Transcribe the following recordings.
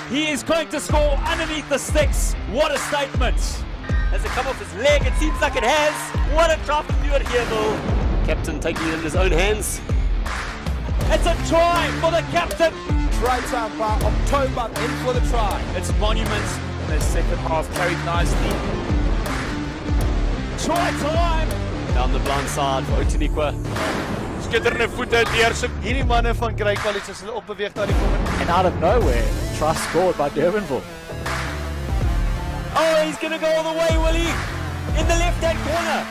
He is going to score underneath the sticks. What a statement. Has it come off his leg? It seems like it has. What a try from Duineveld. Captain taking it in his own hands. It's a try for the captain. Try time by October, in for the try. It's Monument in the second half, carried nicely. Try time. Down the blind side for Outeniqua. Skitterende voete deur hierdie manne van Grey College as hulle opbeweeg na die kom. And out of nowhere, try scored by Duineveld. Oh, he's going to go all the way, will he? In the left-hand corner.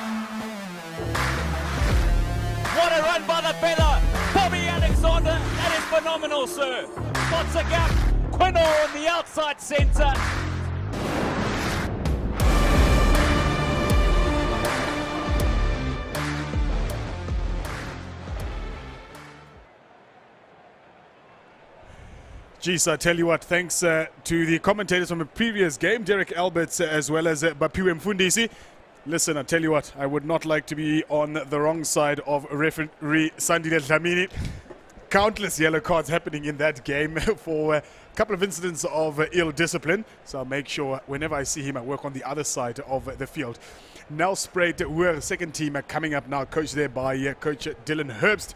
What a run by the feather. Bobby Alexander, that is phenomenal, sir. Spots a gap. Quino on the outside centre. Geez, I tell you what, thanks to the commentators from the previous game, Derek Alberts as well as Bapiwe Mfundisi. Listen, I tell you what, I would not like to be on the wrong side of referee Sandile Dlamini. Countless yellow cards happening in that game for a couple of incidents of ill discipline. So I'll make sure whenever I see him, I work on the other side of the field. Nelspruit were second team coming up now, coached there by Coach Dylan Herbst.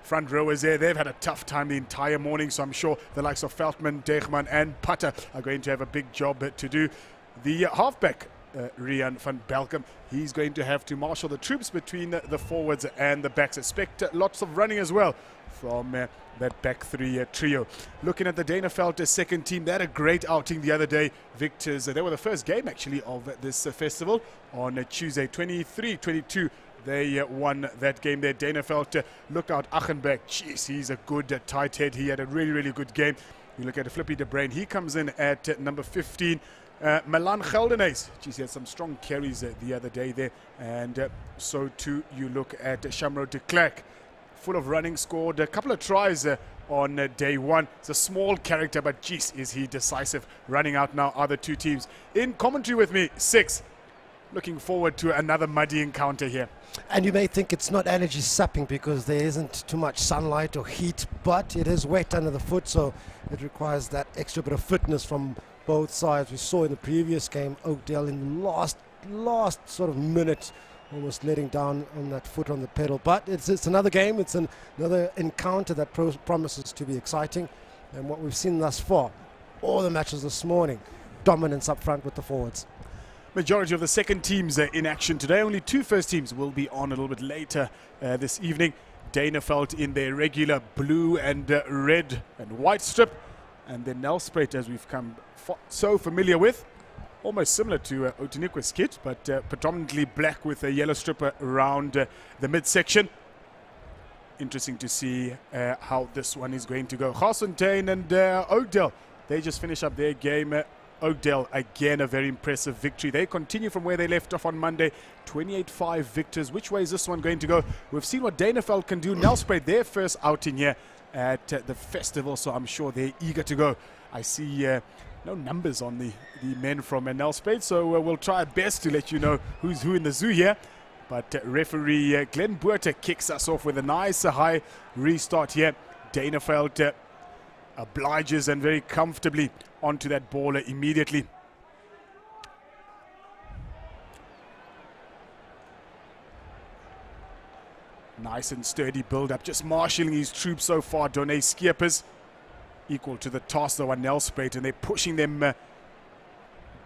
Front rowers there, they've had a tough time the entire morning, so I'm sure the likes of Veltman, Degman and Putter are going to have a big job to do. The halfback, Rian van Belkom, he's going to have to marshal the troops between the forwards and the backs. Expect lots of running as well from that back three trio. Looking at the Duineveld second team, they had a great outing the other day. Victors, they were the first game actually of this festival on Tuesday, 23-22. They won that game there. Duineveld, look out, Achenberg. Jeez, he's a good tight head. He had a really, really good game. You look at Flippy de Bruin. He comes in at number 15. Milan Geldenays. Jeez, he had some strong carries the other day there. And so too, you look at Shamro de Klerk. Full of running, scored a couple of tries on day one. It's a small character, but jeez, is he decisive. Running out now are the two teams. In commentary with me, 6. Looking forward to another muddy encounter here. And you may think it's not energy sapping because there isn't too much sunlight or heat, but it is wet under the foot, so it requires that extra bit of fitness from both sides. We saw in the previous game, Oakdale in the last sort of minute, almost letting down on that foot on the pedal. But it's another game, it's another encounter that promises to be exciting. And what we've seen thus far, all the matches this morning, dominance up front with the forwards. Majority of the second teams in action today. Only 2 first teams will be on a little bit later this evening. Duineveld in their regular blue and red and white strip. And then Nelspruit, as we've come so familiar with. Almost similar to Outeniqua's kit, but predominantly black with a yellow strip around the midsection. Interesting to see how this one is going to go. Garsfontein and Oakdale, they just finish up their game. Oakdale, again, a very impressive victory. They continue from where they left off on Monday. 28-5 victors. Which way is this one going to go? We've seen what Duineveld can do. Nelspruit, their first outing here at the festival, so I'm sure they're eager to go. I see no numbers on the men from Nelspruit, so we'll try our best to let you know who's who in the zoo here. But referee Glenn Buerter kicks us off with a nice high restart here. Duineveld obliges and very comfortably onto that ball immediately. Nice and sturdy build-up, just marshalling his troops so far. Donne Skiepers equal to the task though on Nelspruit, and they're pushing them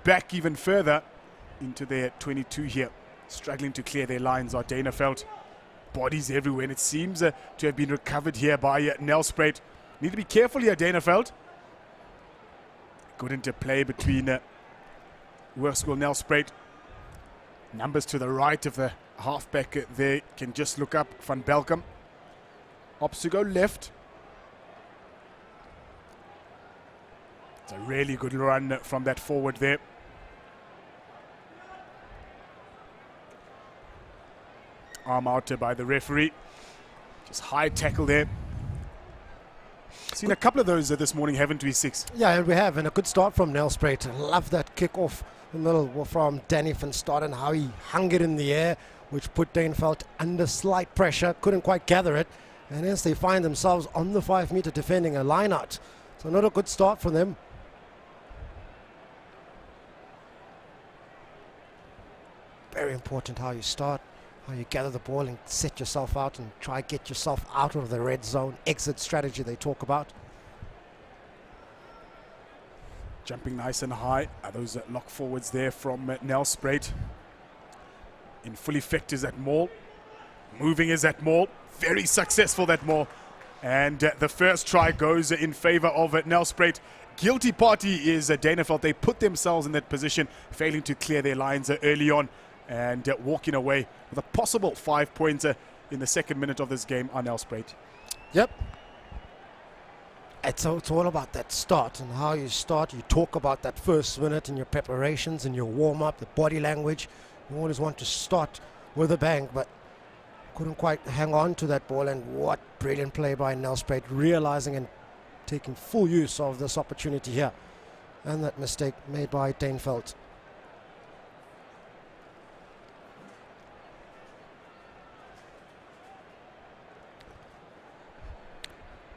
back even further into their 22 here. Struggling to clear their lines are Duineveld. Bodies everywhere, and it seems to have been recovered here by Nelspruit. Need to be careful here, Duineveld. Good interplay between Hoërskool Nelspruit. Numbers to the right of the halfback there can just look up. Van Belkom opts to go left. It's a really good run from that forward there. Arm out by the referee. Just high tackle there. Seen a couple of those this morning, haven't we, 6? Yeah, and we have, and a good start from Nelspruit. I love that kick off the middle from Danny van Staden, how he hung it in the air, which put Duineveld under slight pressure, couldn't quite gather it, and hence they find themselves on the 5 meter defending a line out. So not a good start for them. very important how you start, how you gather the ball and set yourself out and try get yourself out of the red zone exit strategy they talk about. Jumping nice and high. Those lock forwards there from Nelspruit. In full effect is that maul. Moving is that maul. Very successful that maul. And the first try goes in favor of Nelspruit. Guilty party is Duineveld. They put themselves in that position, failing to clear their lines early on and walking away with a possible 5-pointer in the second minute of this game on Nelspruit. Yep. It's all about that start and how you start. You talk about that first minute in your preparations and your warm-up, the body language. You always want to start with a bang, but couldn't quite hang on to that ball. And what brilliant play by Nelspruit, realizing and taking full use of this opportunity here. And that mistake made by Duineveld.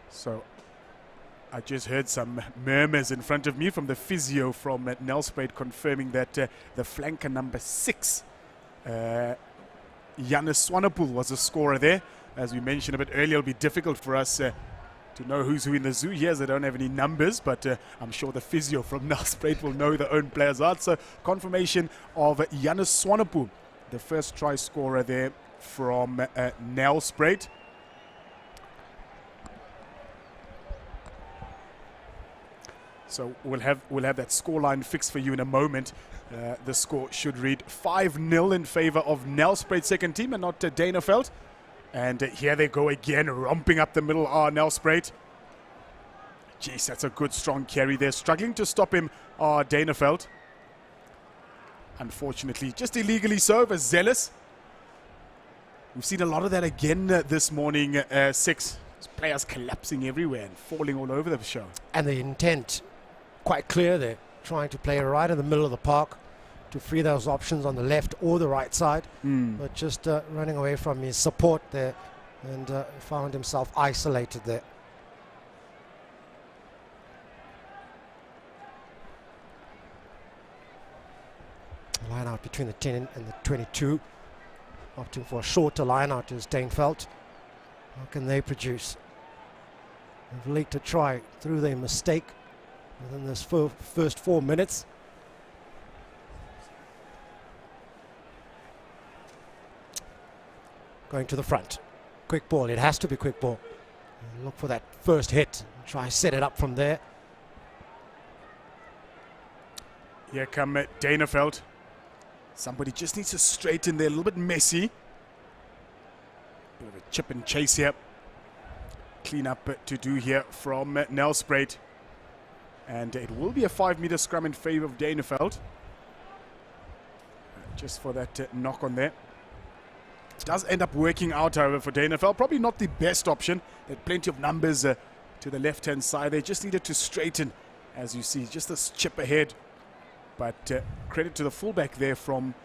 So I just heard some murmurs in front of me from the physio from Nelspruit confirming that the flanker number 6, Janus Swanepoel, was a scorer there. As we mentioned a bit earlier, it'll be difficult for us to know who's who in the zoo here, as they don't have any numbers, but I'm sure the physio from Nelspruit will know their own players out. So confirmation of Janus Swanepoel, the first try scorer there from Nelspruit. So we'll have that scoreline fixed for you in a moment. The score should read 5-0 in favor of Nelspruit second team and not Duineveld. And here they go again, romping up the middle. Nelspruit. Jeez, that's a good strong carry there. Struggling to stop him, Duineveld. Unfortunately, just illegally so, but zealous. We've seen a lot of that again this morning, 6. Players collapsing everywhere and falling all over the show. And the intent, quite clear there, trying to play right in the middle of the park to free those options on the left or the right side, but just running away from his support there and found himself isolated there. Line out between the 10 and the 22, opting for a shorter line out is Duineveld. How can they produce? They've leaked a try through their mistake within this first 4 minutes. Going to the front. Quick ball. It has to be quick ball. Look for that first hit. Try set it up from there. Here come Duineveld. Somebody just needs to straighten there. A little bit messy. Bit of a chip and chase here. Clean up to do here from Nelspruit. And it will be a 5-meter scrum in favor of Duineveld. Just for that knock on there. It does end up working out, however, for Duineveld. Probably not the best option. They had plenty of numbers to the left-hand side. They just needed to straighten, as you see, just this chip ahead. But credit to the fullback there from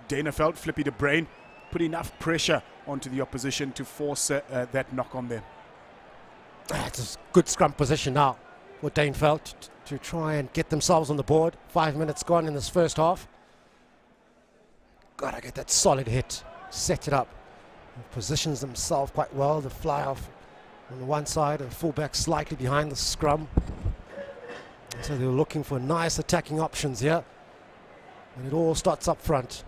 Duineveld, Flippy de Brain. Put enough pressure onto the opposition to force that knock on there. It's a good scrum position now for Duineveld to try and get themselves on the board. 5 minutes gone in this first half. Gotta get that solid hit. Set it up. And positions themselves quite well. The fly off on the one side and fullback slightly behind the scrum. So they're looking for nice attacking options here. And it all starts up front.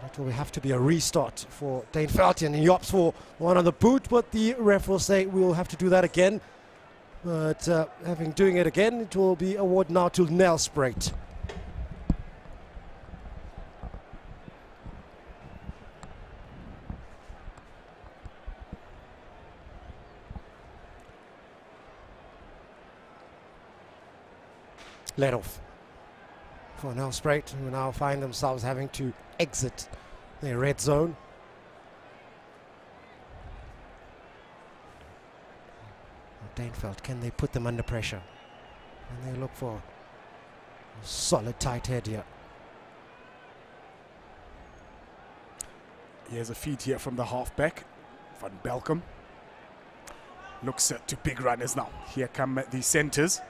It will have to be a restart for Duineveld, and he opts for one on the boot, but the ref will say we will have to do that again. But having doing it again, it will be awarded now to Nelspruit. Let off for Nelspruit, who now find themselves having to exit their red zone. Duineveld, can they put them under pressure? And they look for a solid tight head here. Here's a feed here from the halfback, Van Belkom. Looks to big runners now. Here come the centres.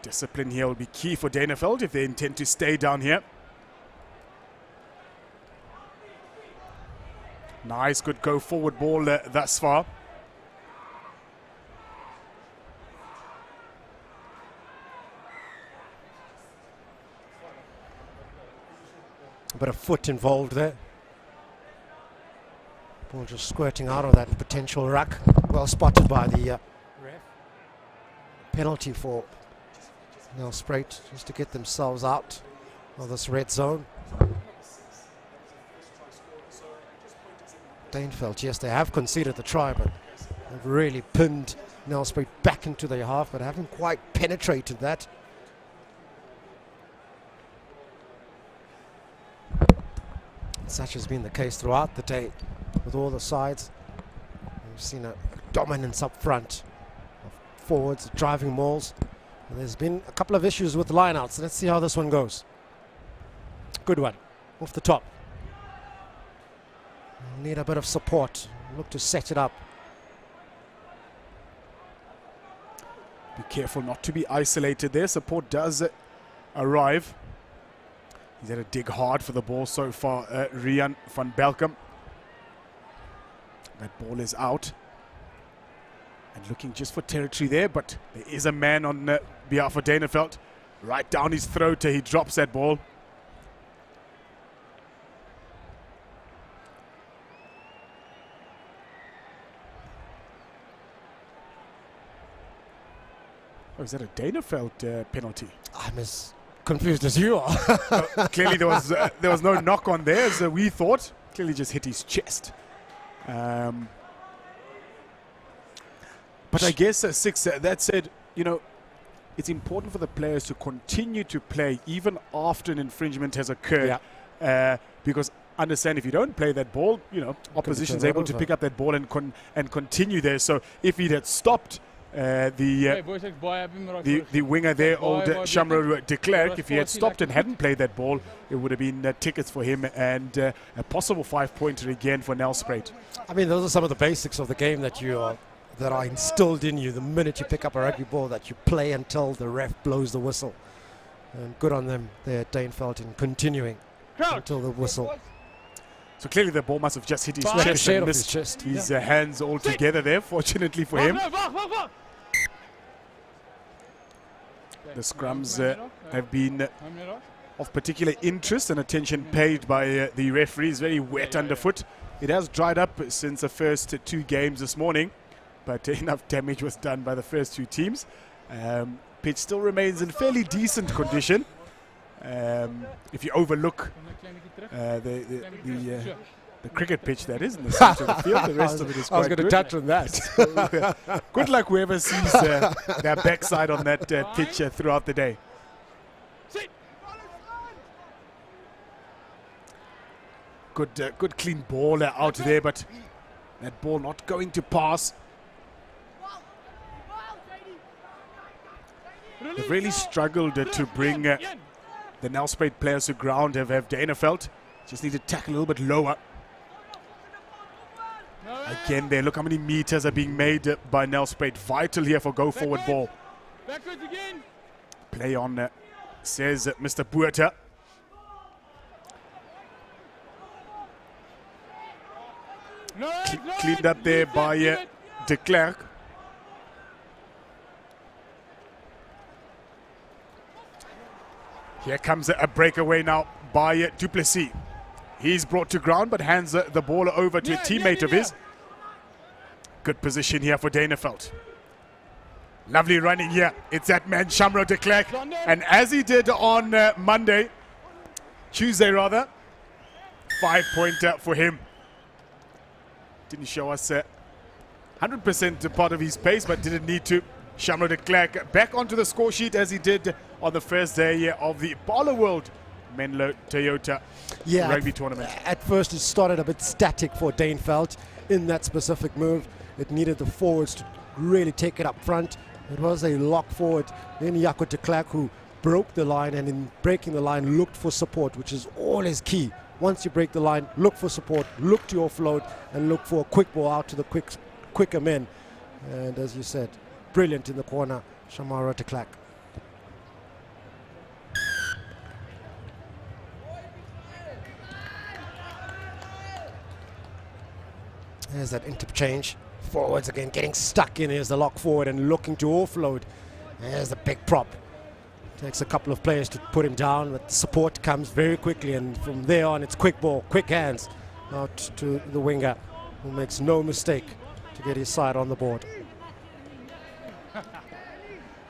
Discipline here will be key for Duineveld if they intend to stay down here. Nice, good go forward ball thus far. A bit of foot involved there. Ball just squirting out of that potential ruck. Well spotted by the ref. Penalty for Nelspruit just to get themselves out of this red zone. Duineveld, yes, they have conceded the try, but they've really pinned Nelspruit back into their half, but haven't quite penetrated that. Such has been the case throughout the day with all the sides. We've seen a dominance up front of forwards driving mauls. And there's been a couple of issues with lineouts. Let's see how this one goes. Good one off the top. Need a bit of support. Look to set it up. Be careful not to be isolated there. Support does arrive. He's had to dig hard for the ball so far, Rian van Belkom. That ball is out. And looking just for territory there, but there is a man on behalf of Duineveld. Right down his throat, he drops that ball. Oh, is that a Duineveld penalty? I'm as confused as you are. Clearly there was no knock on there, as we thought. Clearly just hit his chest. But I guess, Six, that said, you know, it's important for the players to continue to play even after an infringement has occurred. Yeah. Because understand, if you don't play that ball, you know, opposition's able to pick up that ball and continue there. So if he had stopped the winger there, old Shamro de Klerk, if he had stopped and hadn't played that ball, it would have been tickets for him and a possible 5-pointer again for Nelspruit. I mean, those are some of the basics of the game that are instilled in you the minute you pick up a rugby ball, that you play until the ref blows the whistle. And good on them there, Duineveld, in continuing until the whistle. So clearly the ball must have just hit his chest and missed his hands altogether there, fortunately for him. The scrums have been of particular interest and attention paid by the referees. Very wet underfoot. It has dried up since the first 2 games this morning, but enough damage was done by the first 2 teams. Pitch still remains in fairly decent condition. If you overlook the cricket pitch that is in the center of the field, the rest of it is quite good. I was going to touch on that. Good luck whoever sees their backside on that pitch throughout the day. Good clean ball out there, but that ball not going to pass. They've really struggled to bring the Nelspruit players to ground. Have Duineveld just need to tackle a little bit lower. Again there, look how many meters are being made by Nelspruit. Vital here for go forward ball. Play on, says Mr. Buerta. Cleaned up there by de Klerk. Here comes a breakaway now by Du Plessis. He's brought to ground but hands the ball over to a teammate of his. Good position here for Duineveld. Lovely running here. It's that man Shamro de Klerk. And as he did on Tuesday rather, 5-pointer for him. Didn't show us 100% part of his pace, but didn't need to. Shamro de Klerk back onto the score sheet as he did on the first day of the Barloworld Menlo Toyota rugby tournament. At first it started a bit static for Duineveld in that specific move. It needed the forwards to really take it up front. It was a lock forward. Then Jaco de Klerk, who broke the line, and in breaking the line looked for support, which is always key. Once you break the line, look for support, look to offload, and look for a quick ball out to the quicker men. And as you said, brilliant in the corner, Shamro de Klerk. There's that interchange. Forwards again, getting stuck in. Here's the lock forward and looking to offload. There's the big prop. Takes a couple of players to put him down, but support comes very quickly, and from there on it's quick ball, quick hands out to the winger, who makes no mistake to get his side on the board.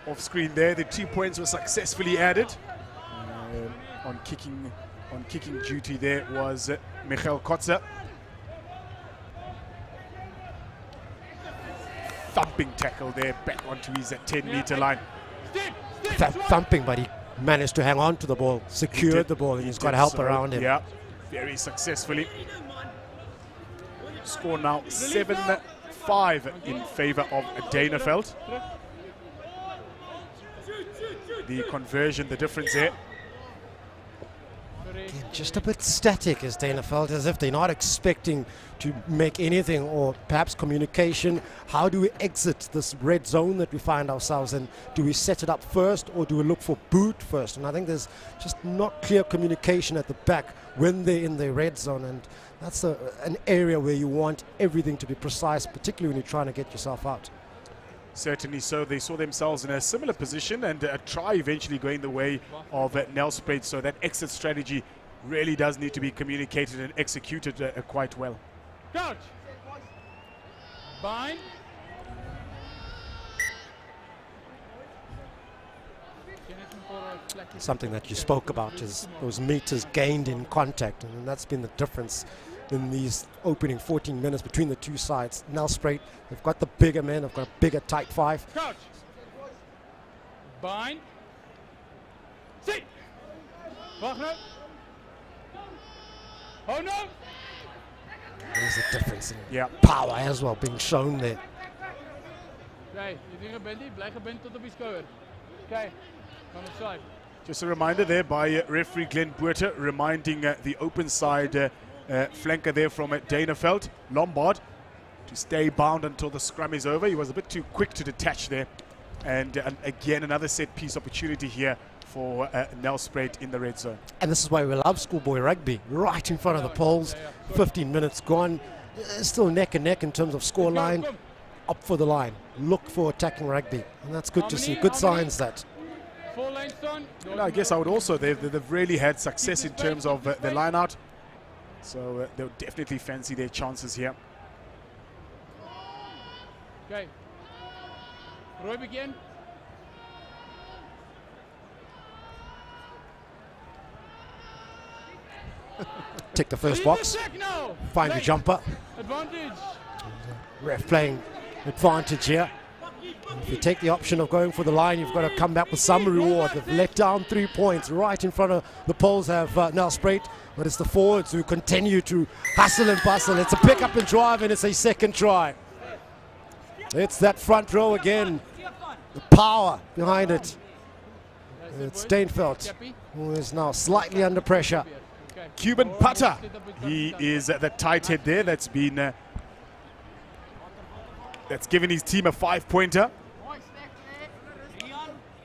Off screen there, the 2 points were successfully added. On kicking duty there was Michael Kotze. Thumping tackle there, back onto his 10-meter line. Thumping, but he managed to hang on to the ball, secured the ball, and he's got help around him. Yeah, very successfully. Score now 7-5 in favor of Duineveld. The conversion, the difference there. Again, just a bit static as Duineveld, as if they're not expecting to make anything, or perhaps communication. How do we exit this red zone that we find ourselves in? Do we set it up first, or do we look for boot first? And I think there's just not clear communication at the back when they're in the red zone, and that's an area where you want everything to be precise, particularly when you're trying to get yourself out. Certainly so. They saw themselves in a similar position, and a try eventually going the way of Nelspruit. So that exit strategy really does need to be communicated and executed quite well. Coach. Bind. Something that you spoke about is those meters gained in contact, and that's been the difference in these opening 14 minutes between the two sides. Nelspruit, they've got the bigger men, they've got a bigger tight five. Coach. Bind. Sit. Wacht nou. Oh no. There's a difference in Yeah. power as well being shown there. Okay, je ding bent nie, bly gebind tot op die skouer. Okay, van die side. Just a reminder there by referee Glenn Buerter, reminding the open side flanker there from Duineveld, Lombard, to stay bound until the scrum is over. He was a bit too quick to detach there. And again, another set piece opportunity here for Nelspruit in the red zone. And this is why we love schoolboy rugby, right in front of the poles. 15 minutes gone, still neck and neck in terms of score line. Up for the line, look for attacking rugby, and that's good to see. Good signs that. And I guess I would also, they've really had success in terms of the line out. So they'll definitely fancy their chances here. Okay. Roy begin. Take the first box, find your jumper. Advantage. Ref playing advantage here. If you take the option of going for the line, you've got to come back with some reward. They've let down 3 points right in front of the poles have Nelspruit, but it's the forwards who continue to hustle and bustle. It's a pick up and drive, and it's a second try. It's that front row again, the power behind it. It's Duineveld, who is now slightly under pressure. Cuban Pata, he is the tight head there. That's been that's given his team a 5-pointer.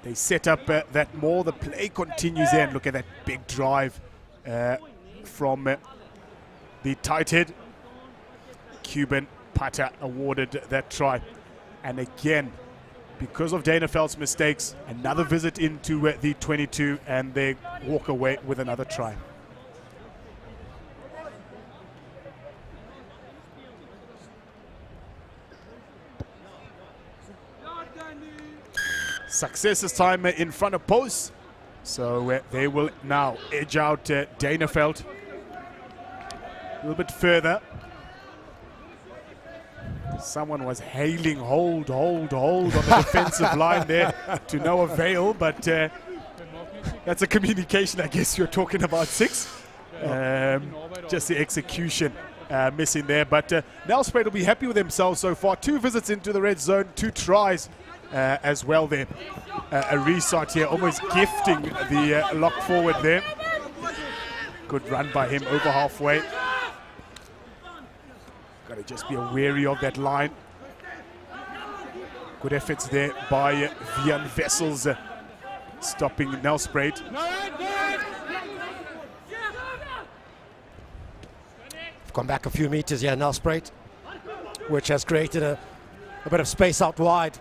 They set up that more. The play continues there, and look at that big drive from the tight head. Cuban Pata awarded that try. And again, because of Duineveld's mistakes, another visit into the 22, and they walk away with another try. Success this time in front of posts, so they will now edge out Duineveld a little bit further. Someone was hailing hold on the defensive line there to no avail, but that's a communication, I guess you're talking about, Six. Just the execution missing there, but Nelspruit will be happy with themselves so far. 2 visits into the red zone, 2 tries as well there. A restart here, almost gifting the lock forward there. Good run by him over halfway. Got to just be wary of that line. Good efforts there by Vian Vessels, stopping Nelspruit. Gone back a few meters here, Nelspruit. which has created a bit of space out wide.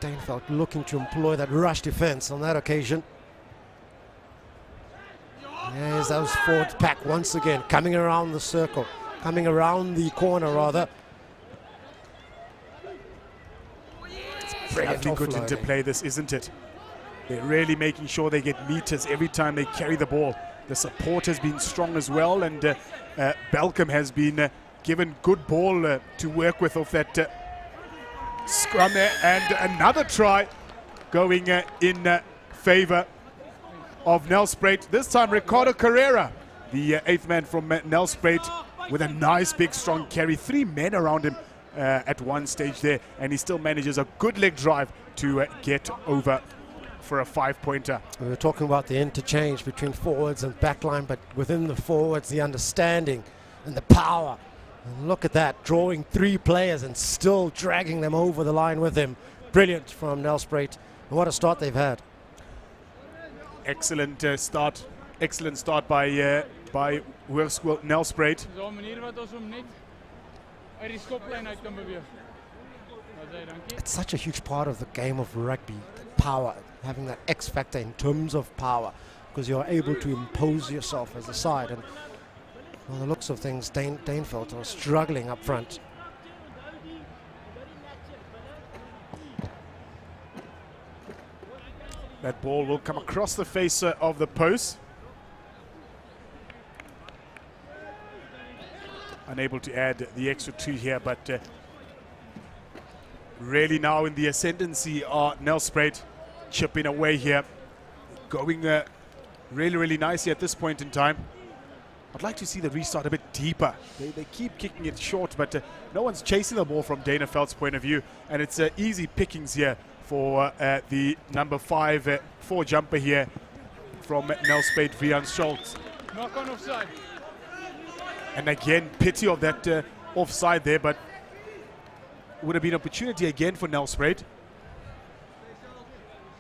Duineveld looking to employ that rush defense on that occasion. There's those forward pack once again, coming around the circle, coming around the corner rather. Brilliantly good into play this, isn't it? They're really making sure they get meters every time they carry the ball. The support has been strong as well, and Belcom has been given good ball to work with off that scrum there. And another try going in favor of Nelspruit. This time Ricardo Carrera, the eighth man from Nelspruit, with a nice big strong carry. 3 men around him at one stage there, and he still manages a good leg drive to get over for a 5-pointer. We were talking about the interchange between forwards and backline, but within the forwards, the understanding and the power. And look at that, drawing 3 players and still dragging them over the line with him. Brilliant from Nelspruit. And what a start they've had. Excellent start. Excellent start by Hoërskool Nelspruit. It's such a huge part of the game of rugby, the power, having that X factor in terms of power, because you're able to impose yourself as a side. And on the looks of things, Duineveld are struggling up front. That ball will come across the face of the post. Unable to add the extra 2 here, but really now in the ascendancy are Nelspruit, chipping away here, going really nicely at this point in time. I'd like to see the restart a bit deeper. They keep kicking it short, but no one's chasing the ball from Duineveld's point of view, and it's easy pickings here for the number 5 4 jumper here from Nelspruit, Rian Schultz. Knock on offside. And again, pity of that offside there, but would have been an opportunity again for Nelspruit.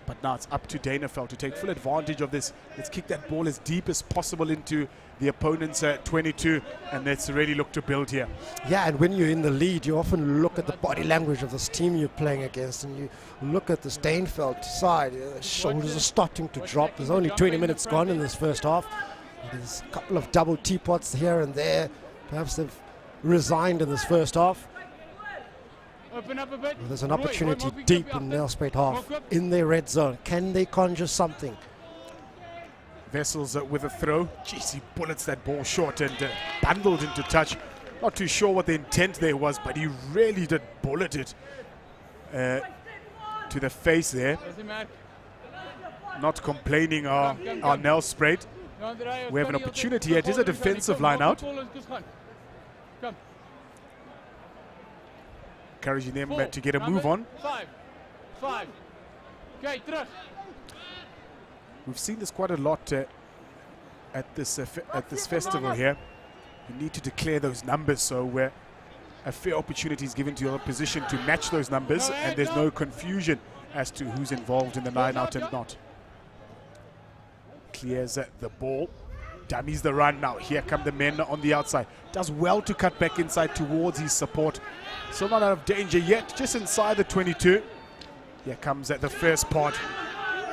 But now it's up to Duineveld to take full advantage of this. Let's kick that ball as deep as possible into the opponent's 22, and let's really look to build here. Yeah, and when you're in the lead, you often look at the body language of this team you're playing against, and you look at this Duineveld side. Shoulders are starting to drop. There's only 20 minutes gone in this first half. There's a couple of double teapots here and there. Perhaps they've resigned in this first half. Open up a bit. Well, there's an opportunity deep in Nelspruit half, in their red zone. Can they conjure something? Vessels with a throw. Jeez, he bullets that ball short and bundled into touch. Not too sure what the intent there was, but he really did bullet it to the face there. Not complaining our Nelspruit. We have an opportunity here. It is a defensive line out. Encouraging them to get a move on. 5. Okay, terug. We've seen this quite a lot at this festival here. You need to declare those numbers, so a fair opportunity is given to your opposition to match those numbers, and there's no confusion as to who's involved in the line out and not. Clears the ball, dummies the run. Now here come the men on the outside. Does well to cut back inside towards his support. Still not out of danger yet, just inside the 22. Here comes the first pod.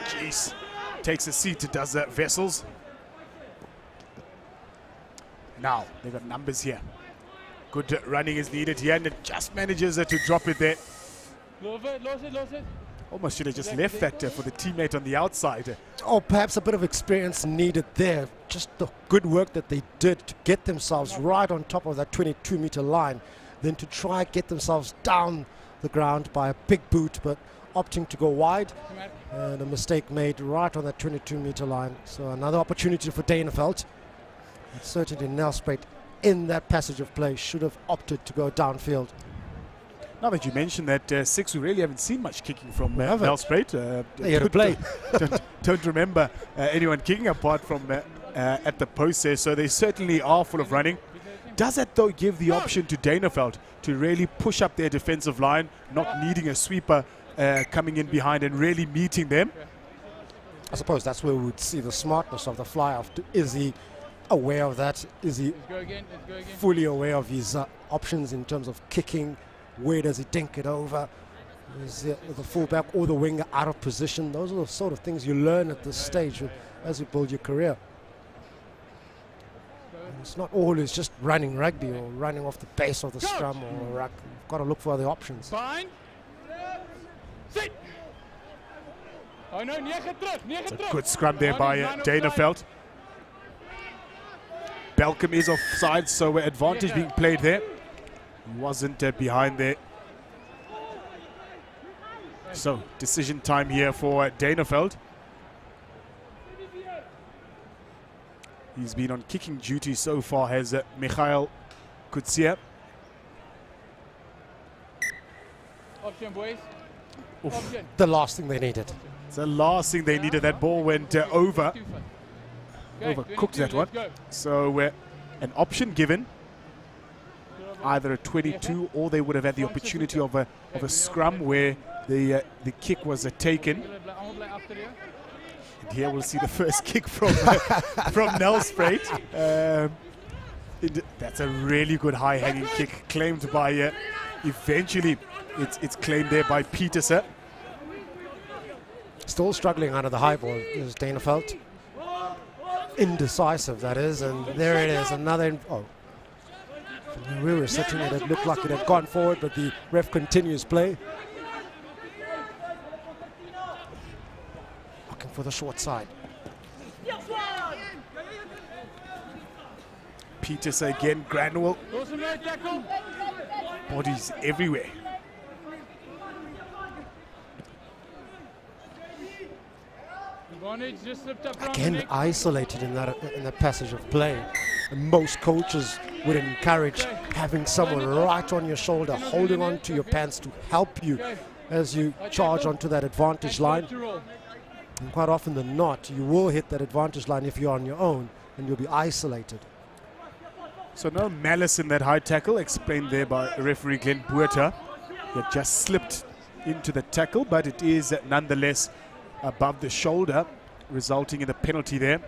Jeez, takes a seat, does Vessels. Now they've got numbers here. Good running is needed here, and it just manages to drop it there. Los it. Almost should have just left that for the teammate on the outside. Oh, perhaps a bit of experience needed there. Just the good work that they did to get themselves right on top of that 22-meter line, then to try get themselves down the ground by a big boot, but opting to go wide, and a mistake made right on that 22-meter line. So another opportunity for Duineveld. Certainly Nelspruit in that passage of play should have opted to go downfield. Now that you mentioned that 6, we really haven't seen much kicking from Nelspruit. They had to play. Don't remember anyone kicking apart from at the post there, so they certainly are full of running. Does that though give the option to Duineveld to really push up their defensive line, not needing a sweeper coming in behind and really meeting them? I suppose that's where we would see the smartness of the fly-off to Izzy aware of that? Is he Let's go again. Let's go again. fully aware of his options in terms of kicking? Where does he dink it over? Is the fullback or the winger out of position? Those are the sort of things you learn at this stage as you build your career. And it's not always just running rugby or running off the base of the scrum or ruck. You've got to look for other options. Fine. Sit. Oh no, It's a good scrum there by Duineveld. Belcom is offside, so advantage being played there. He wasn't behind there. So decision time here for Duineveld. He's been on kicking duty so far, has Michael Kutsia. Option, boys. Oof. Option. The last thing they needed. It's the last thing they needed. That ball went over. Okay, Overcooked 22, that one. let's go. So an option given, either a 22 or they would have had the opportunity of a scrum where the kick was taken. And here we'll see the first kick from from Nelspruit. That's a really good high hanging kick claimed by eventually it's claimed there by Peterson. Still struggling out of the high ball is Duineveld. Indecisive, that is, and there it is, another. From where we were sitting, it looked like it had gone forward, but the ref continues play. Looking for the short side. Peterson again, Granwell, Awesome, no tackle. bodies everywhere. Advantage just slipped up around the Again, neck. isolated in that passage of play. And most coaches would encourage having someone right on your shoulder, holding on to your pants to help you as you charge onto that advantage line. And quite often than not, you will hit that advantage line if you're on your own, and you'll be isolated. So no malice in that high tackle, explained there by referee Glenn Buerta. He had just slipped into the tackle, but it is nonetheless above the shoulder, resulting in a penalty there.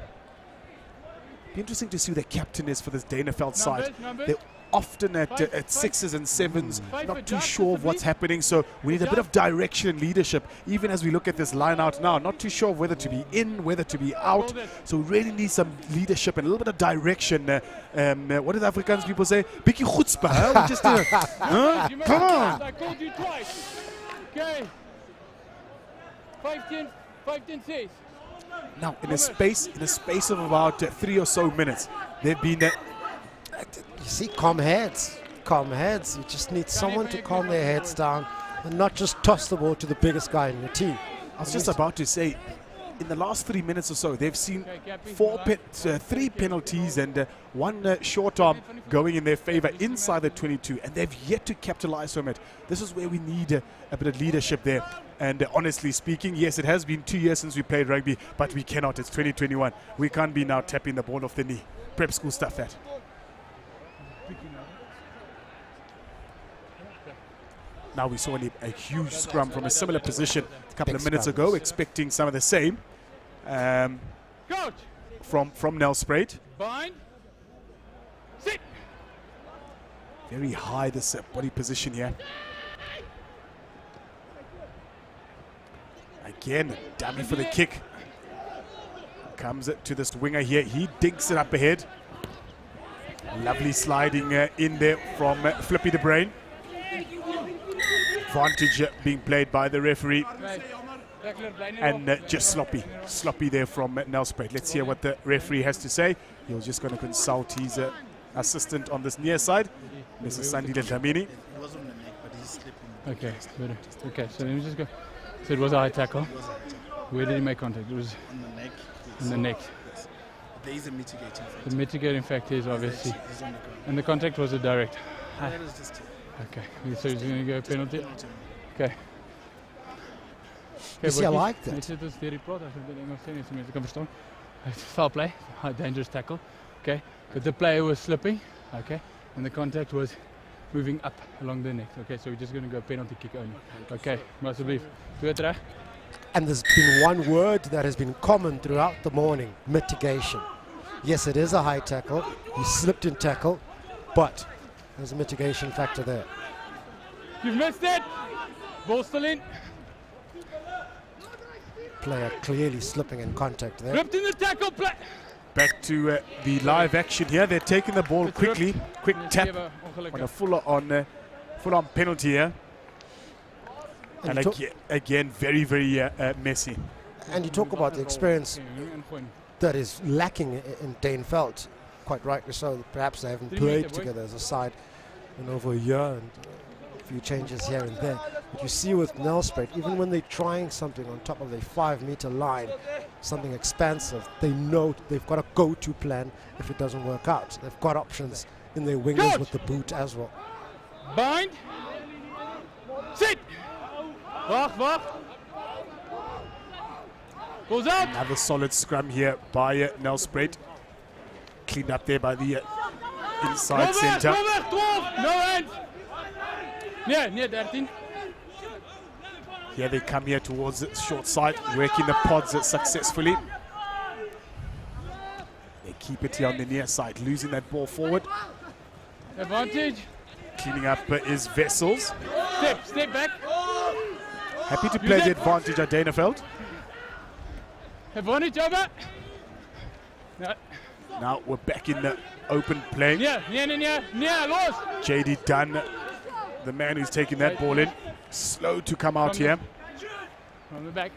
Be interesting to see who the captain is for this Duineveld side. They're often at sixes and sevens, not too sure of what's happening, so we need a bit of direction and leadership, even as we look at this line out now. Not too sure of whether to be in, whether to be out, so we really need some leadership and a little bit of direction. What do the Afrikaans people say? Bikkie chutzpah, huh? We just, huh? Come on! I called you twice. Okay. 5-10 says. Now, in a space of about 3 or so minutes, they've been. You see, calm heads. Calm heads. You just need someone to calm their heads down and not just toss the ball to the biggest guy in your team. I was just about to say, in the last 3 minutes or so, they've seen 3 penalties and one short arm going in their favor inside the 22, and they've yet to capitalize from it. This is where we need a bit of leadership there. And honestly speaking, yes, it has been 2 years since we played rugby, but we cannot. It's 2021. We can't be now tapping the ball off the knee. Prep school stuff, that. Now we saw a huge scrum from a similar position a couple of minutes ago, expecting some of the same from Nelspruit. Bind. Sit. Very high, this body position here. Again, a dummy for the kick. Comes it to this winger here. He dinks it up ahead. Lovely sliding in there from Flippy the Brain. Advantage being played by the referee. And just sloppy there from Nelspruit. Let's hear what the referee has to say. He was just going to consult his assistant on this near side, Mr. Sandile Dlamini. It was on the neck, but he's slipping. Okay, better. Okay, so let me just go. So it was a high tackle. Where did he make contact? It was On the neck. on the neck. Yes. There is a mitigating factor. The mitigating factor is obviously, He's on the ground. and the contact was a direct. That is just Okay, so he's going to go penalty. penalty. Okay. You see, I like that. Dit is die report, as ik in Engels sê, so mense kan verstaan. Foul play, a dangerous tackle. Okay, but the player was slipping. Okay, and the contact was moving up along the neck. Okay, so we're just going to go penalty kick only. Okay, alsjeblieft. Doe het reg. And there's been one word that has been common throughout the morning: mitigation. Yes, it is a high tackle. He slipped in tackle, but there's a mitigation factor there. You've missed it. Ball still in. Player clearly slipping in contact there. Ripped in the tackle. Back to the live action here. They're taking the ball quickly. Quick tap on a full-on penalty here. And again, very, very messy. And you talk about the experience that is lacking in Duineveld, quite rightly so. Perhaps they haven't played together as a side in over a year, and a few changes here and there. But you see with Nelspruit, even when they're trying something on top of the 5-meter line, something expansive, they know they've got a go-to plan if it doesn't work out. They've got options in their wingers with the boot as well. Bind. Sit. Wacht. Goes out. Another solid scrum here by Nelspruit. Cleaned up there by the inside centre. No hand. Yeah, 13. Here they come here towards the short side, working the pods successfully. They keep it here on the near side, losing that ball forward. Advantage. Cleaning up is Vessels. Step back. Happy to play the advantage at Duineveld. Advantage over. No. Now we're back in the open play. Yeah, lost. JD Dunn, the man who's taking that ball in. Slow to come out here. From the back.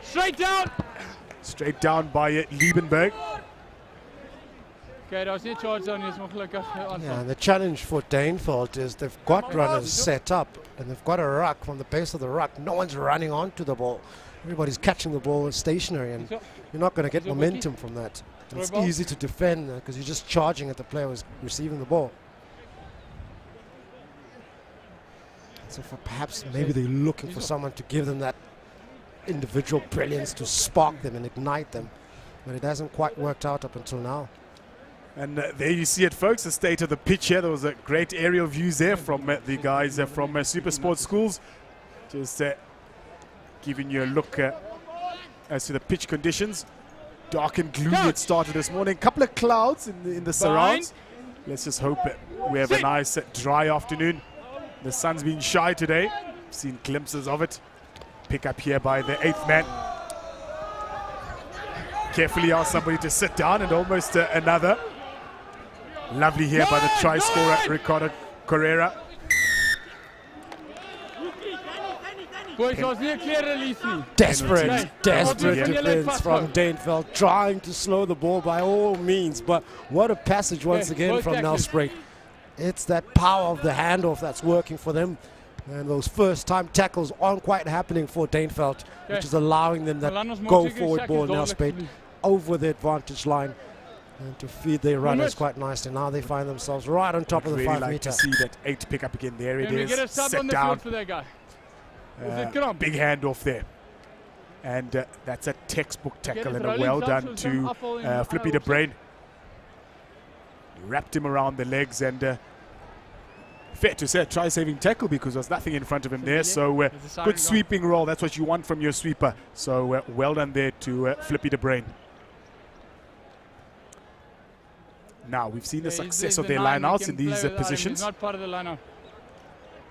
Straight down. Straight down by Liebenberg. Okay, daar's nie charge on is ongelukkig Yeah, and the challenge for Duineveld is they've got runners set up and they've got a ruck from the base of the ruck. No one's running onto the ball. Everybody's catching the ball stationary, and you're not going to get momentum from that. And it's easy to defend because you're just charging at the player who's receiving the ball. So for perhaps maybe they're looking for someone to give them that individual brilliance to spark them and ignite them, but it hasn't quite worked out up until now. And there you see it, folks, the state of the pitch here. There was a great aerial views there from the guys from Super Sports Schools. Just giving you a look as to the pitch conditions. Dark and gloomy it started this morning. Couple of clouds in the surrounds. Let's just hope we have a nice dry afternoon. The sun's been shy today. Seen glimpses of it. Pick up here by the 8th man. Carefully ask somebody to sit down, and almost another. Lovely here by the try scorer, Ricardo Correa. Desperate defense from Duineveld, trying to slow the ball by all means. But what a passage once again from Nelspruit. It's that power of the handoff that's working for them. And those first-time tackles aren't quite happening for Duineveld, which is allowing them that go-forward ball Nelspruit over the advantage line. And to feed their runners quite nicely. Now they find themselves right on top of the 5 meter. Like to see that 8 pick up again. There it is. Get a sub on the field for that guy. Big handoff there. And that's a textbook tackle and a well done to Flippy de Brain. Wrapped him around the legs, and fair to say, try-saving tackle because there's nothing in front of him there. So good sweeping roll. That's what you want from your sweeper. So well done there to Flippy de Brain. Now, we've seen the success of their line-outs in these positions. Not part of the line-out.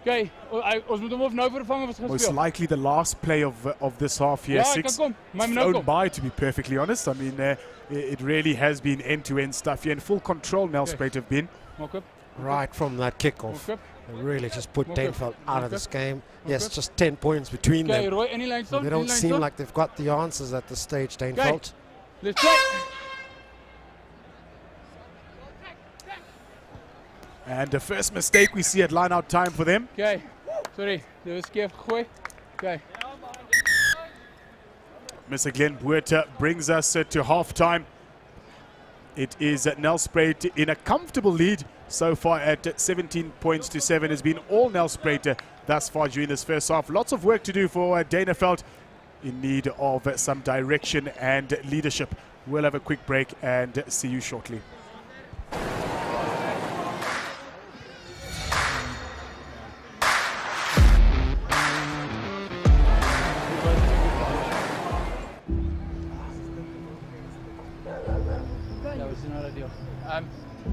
Okay, ons moet hom of nou vervang of gespeeld. Most likely the last play of this half here. 6 flown by, to be perfectly honest. I mean, it really has been end-to-end stuff here. In full control, Nelspruit have been. Right from that kickoff. They really just put Duineveld out of this game. Yes, just 10 points between them. They don't seem like they've got the answers at this stage, Duineveld. Let's play. And the first mistake we see at line-out time for them. Okay, sorry, dit was skeef gegooi. Okay. Mr. Glenn Buerta brings us to half-time. It is Nelspruit in a comfortable lead so far at 17 points to 7. Has been all Nelspruit thus far during this first half. Lots of work to do for Duineveld, in need of some direction and leadership. We'll have a quick break and see you shortly.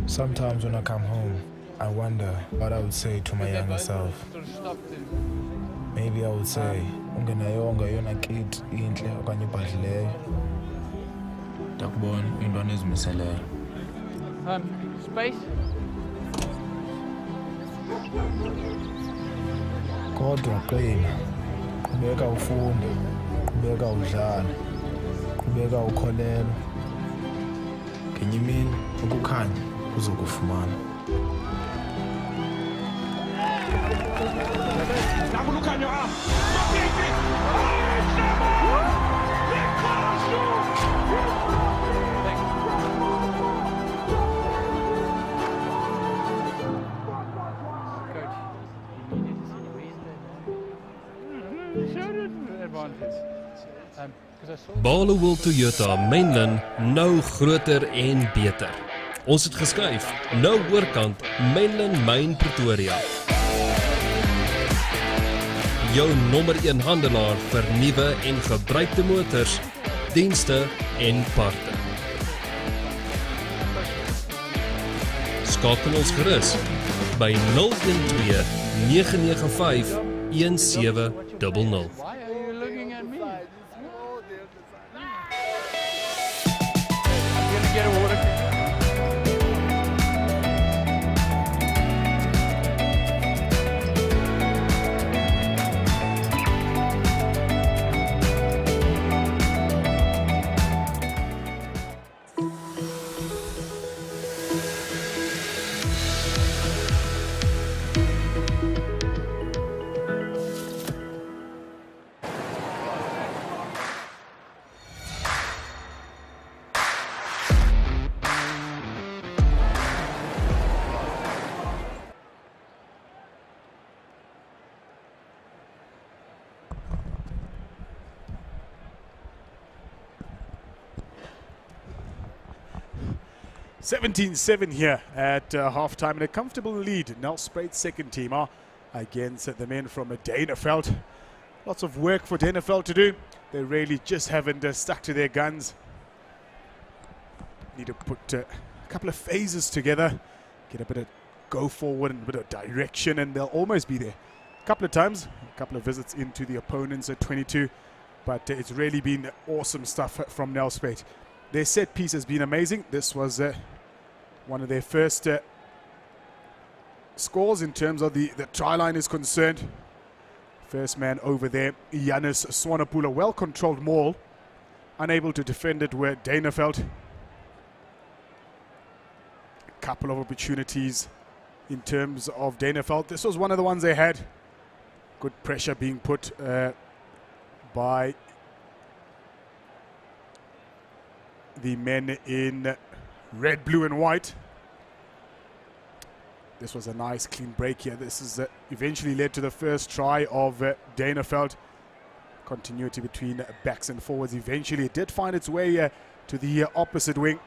Sometimes when I come home, I wonder what I would say to my younger self. Maybe I would say, ungenayonga yona kid inhle okanye ibhadlileyo. Ndakubona intwana ezimiseleyo. Space. Kodwa qina, qhubeka ufunda, qhubeka udlala, qhubeka ukholelwa. Ngenye imini ukukhanya kuzokufumana. Barloworld Toyota Menlyn nou groter en beter. Ons het geskuif, nou oorkant Menlyn Main Pretoria. Jou nommer 1 handelaar vir nuwe en gebruikte motors, dienste en parte. Skakel ons gerus by 012 995 1700. Get a water. $17-7 here at halftime, and a comfortable lead. Nelspruit's second team are against the men from Duineveld. Lots of work for Duineveld to do. They really just haven't stuck to their guns. Need to put a couple of phases together, get a bit of go forward and a bit of direction, and they'll almost be there. A couple of times, a couple of visits into the opponents at 22, but it's really been awesome stuff from Nelspruit. Their set piece has been amazing. This was one of their first scores in terms of the try line is concerned. First man over there, Giannis Swanepoel, well-controlled maul. Unable to defend it where Duineveld. A couple of opportunities in terms of Duineveld. This was one of the ones they had. Good pressure being put by the men in red, blue and white. This was a nice clean break here. This is eventually led to the first try of Duineveld. Continuity between backs and forwards. Eventually it did find its way to the opposite wing.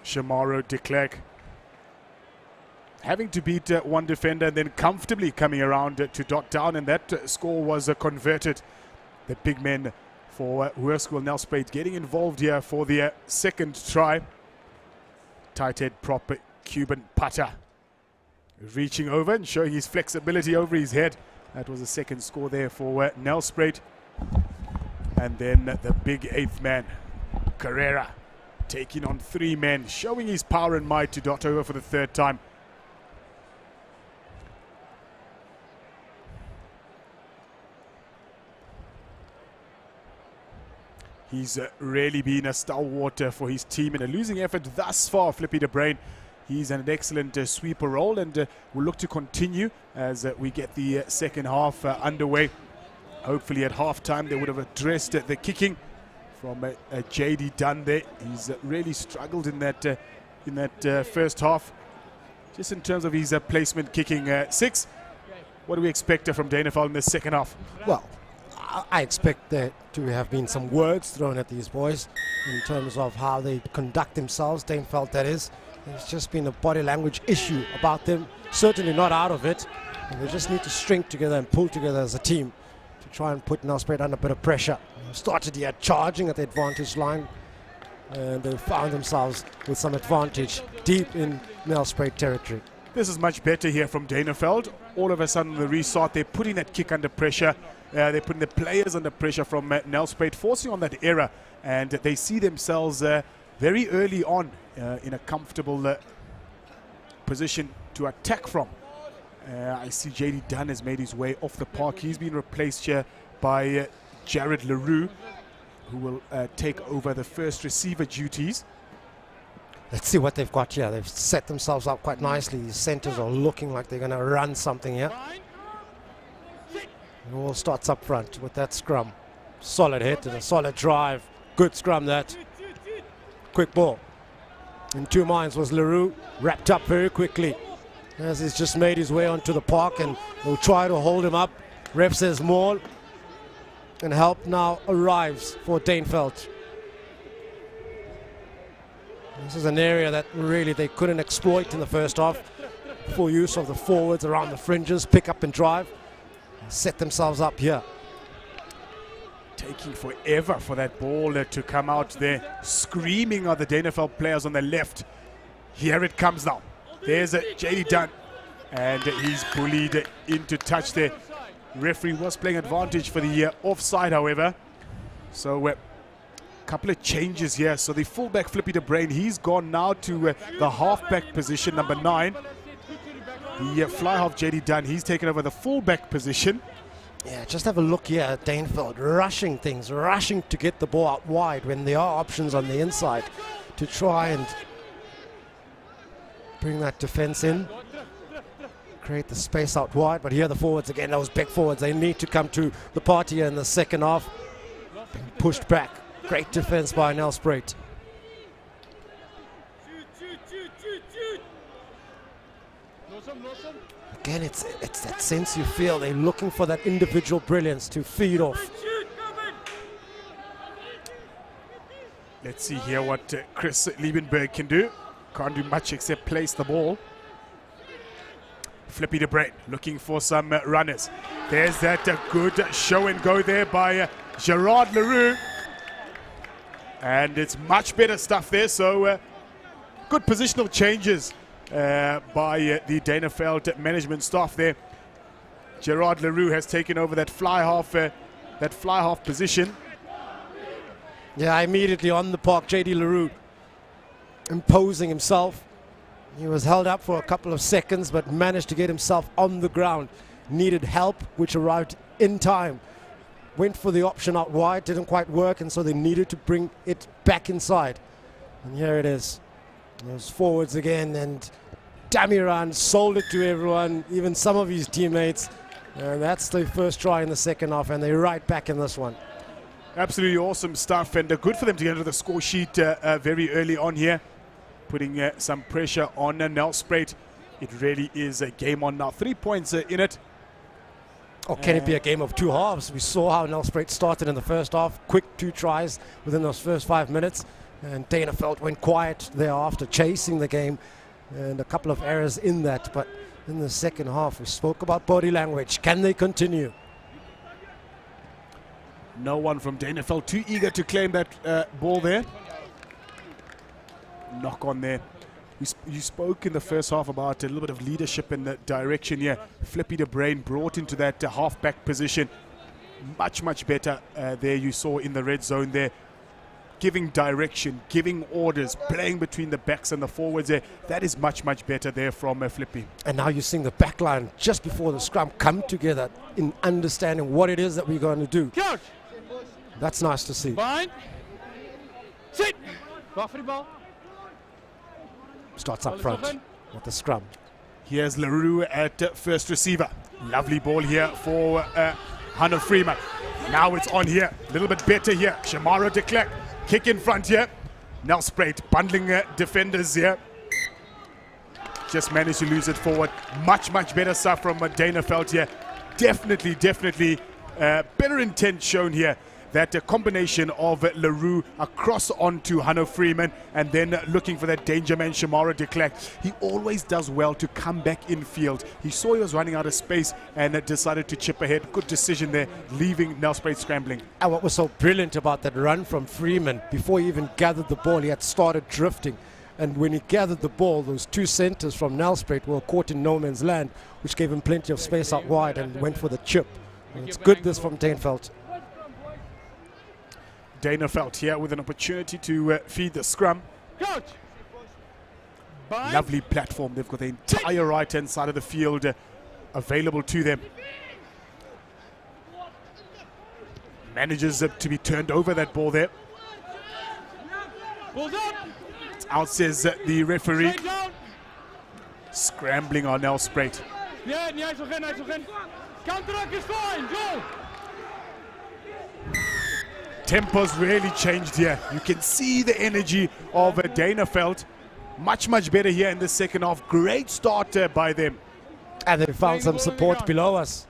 Shamaro de Klerk having to beat one defender and then comfortably coming around to dot down, and that score was converted. The big men for Hoërskool Nelspruit getting involved here for the second try. Tight head prop Cuban putter reaching over and showing his flexibility over his head. That was the second score there for Nelspruit. And then the big eighth man, Carrera, taking on three men, showing his power and might to dot over for the third time. He's really been a stalwart for his team in a losing effort thus far, Flippy de Bruin. He's an excellent sweeper role, and will look to continue as we get the second half underway. Hopefully at halftime they would have addressed the kicking from J.D. Dunn there. He's really struggled in that first half. Just in terms of his placement kicking. Six, what do we expect from Duineveld in the second half? Well, I expect there to have been some words thrown at these boys in terms of how they conduct themselves. Duineveld, that is. There's just been a body language issue about them. Certainly not out of it. And they just need to string together and pull together as a team to try and put Nelspruit under a bit of pressure. Started here charging at the advantage line. and they found themselves with some advantage deep in Nelspruit territory. This is much better here from Duineveld. All of a sudden, the restart, they're putting that kick under pressure. They're putting the players under pressure from Nelspruit, forcing on that error. And they see themselves very early on in a comfortable position to attack from. I see JD Dunn has made his way off the park. He's been replaced here by Jared Leroux, who will take over the first receiver duties. Let's see what they've got here. They've set themselves up quite nicely. These centers are looking like they're going to run something here. It all starts up front with that scrum. Solid hit and a solid drive. Good scrum that. Quick ball. In two minds was Leroux. Wrapped up very quickly as he's just made his way onto the park, and they'll try to hold him up. Ref says more. And help now arrives for Duineveld. This is an area that really they couldn't exploit in the first half. Full use of the forwards around the fringes, pick up and drive, and set themselves up here. Taking forever for that ball to come out there. Screaming are the Duineveld players on the left. Here it comes now. There's JD Dunn, and he's bullied into touch there. Referee was playing advantage for the offside, however. So couple of changes here. So the fullback Flippy de Brain, he's gone now to the halfback position, number 9. The fly half JD Dunn, he's taken over the fullback position. Yeah, just have a look here at Duineveld, rushing things, rushing to get the ball out wide when there are options on the inside to try and bring that defense in, create the space out wide. But here the forwards again, those big forwards, they need to come to the party in the second half. Being pushed back. Great defense by Nelspruit. Again, it's that sense you feel. They're looking for that individual brilliance to feed off. Let's see here what Chris Liebenberg can do. Can't do much except place the ball. Flippy de Brain looking for some runners. There's that good show and go there by Gerard Leroux. And it's much better stuff there, so good positional changes by the Duineveld management staff there. Gerard Leroux has taken over that fly half position. Yeah, immediately on the park, JD Leroux imposing himself. He was held up for a couple of seconds, but managed to get himself on the ground. Needed help, which arrived in time. Went for the option out wide, didn't quite work, and so they needed to bring it back inside. And here it is. Those forwards again, and Damiran sold it to everyone, even some of his teammates. And that's the first try in the second half, and they're right back in this one. Absolutely awesome stuff, and good for them to get into the score sheet very early on here, putting some pressure on Nelspruit. It really is a game on now. 3 points in it. Or can it be a game of two halves? We saw how Nelspruit started in the first half. Quick 2 tries within those first 5 minutes. And Duineveld went quiet thereafter, chasing the game. And a couple of errors in that. But in the second half, we spoke about body language. Can they continue? No one from Duineveld too eager to claim that ball there. Knock on there. You spoke in the first half about a little bit of leadership in the direction here. Flippy de Brain brought into that halfback position. Much better there, you saw in the red zone there. Giving direction, giving orders, playing between the backs and the forwards there. That is much better there from Flippy. And now you're seeing the back line just before the scrum come together in understanding what it is that we're going to do. Coach. That's nice to see. Bind. Sit. Wacht for the ball. Starts up front with the scrum. Here's Leroux at first receiver. Lovely ball here for Hanno Freeman. Now it's on here. A little bit better here. Shamaro de Klerk. Kick in front here. Nelspruit bundling defenders here. Just managed to lose it forward. Much better stuff from Duineveld here. Definitely better intent shown here that combination of LaRue across onto Hanno Freeman and then looking for that danger man Shamara de Klerk. He always does well to come back in field. He saw he was running out of space and decided to chip ahead. Good decision there, leaving Nelspruit scrambling. And what was so brilliant about that run from Freeman, before he even gathered the ball, he had started drifting. And when he gathered the ball, those two centers from Nelspruit were caught in no man's land, which gave him plenty of space out wide and went for the chip. And it's good this from Duineveld. Duineveld here with an opportunity to feed the scrum. Coach! Lovely platform. They've got the entire right-hand side of the field available to them. Manages to be turned over that ball there. Balls up! It's out, says the referee. Scrambling on Nelspruit. Yeah, nice again, nice again. Counterattack is fine, go! Tempo's really changed here. You can see the energy of Duineveld. Much better here in the second half. Great start by them. And they found some support below us.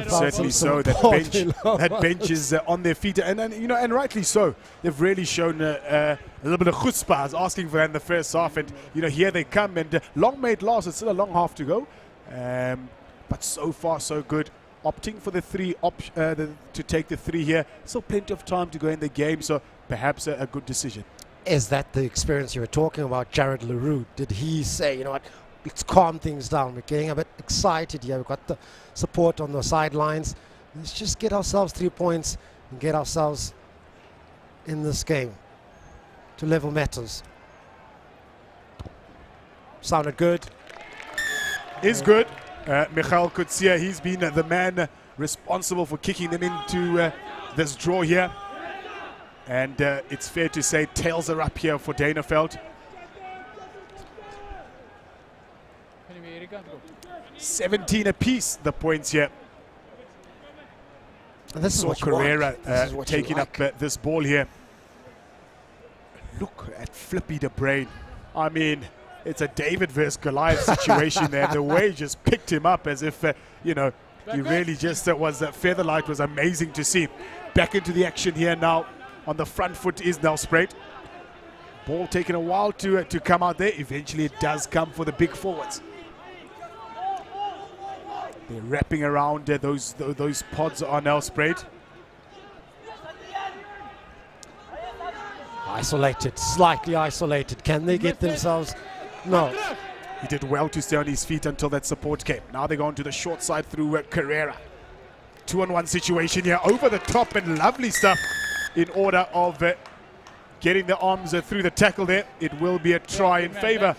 Certainly so. That bench is on their feet, and you know, and rightly so. They've really shown a little bit of chutzpah. I was asking for that in the first half, and you know, here they come. And long may it last. It's still a long half to go, but so far so good. Opting for the three to take the three here. Still plenty of time to go in the game, so perhaps a good decision. Is that the experience you were talking about, Jared LaRue? Did he say, you know what, let's calm things down. We're getting a bit excited here. We've got the support on the sidelines. Let's just get ourselves 3 points and get ourselves in this game to level matters. Sounded good. Is good. Michael Kutsia, he's been the man responsible for kicking them into this draw here. And it's fair to say tails are up here for Duineveld. 17 apiece, the points here. And this is what Carrera taking like. up this ball here. Look at Flippy de Brain. I mean, it's a David versus Goliath situation there. The way he just picked him up as if, you know, he really just was Featherlight was amazing to see. Back into the action here now. On the front foot is Nelspruit. Ball taking a while to come out there. Eventually it does come for the big forwards. They're wrapping around those pods on Nelspruit. Isolated, slightly isolated. Can they get themselves? No. He did well to stay on his feet until that support came. Now they're going to the short side through Carrera. 2-on-1 situation here. Over the top and lovely stuff in order of getting the arms through the tackle there. It will be a try in favor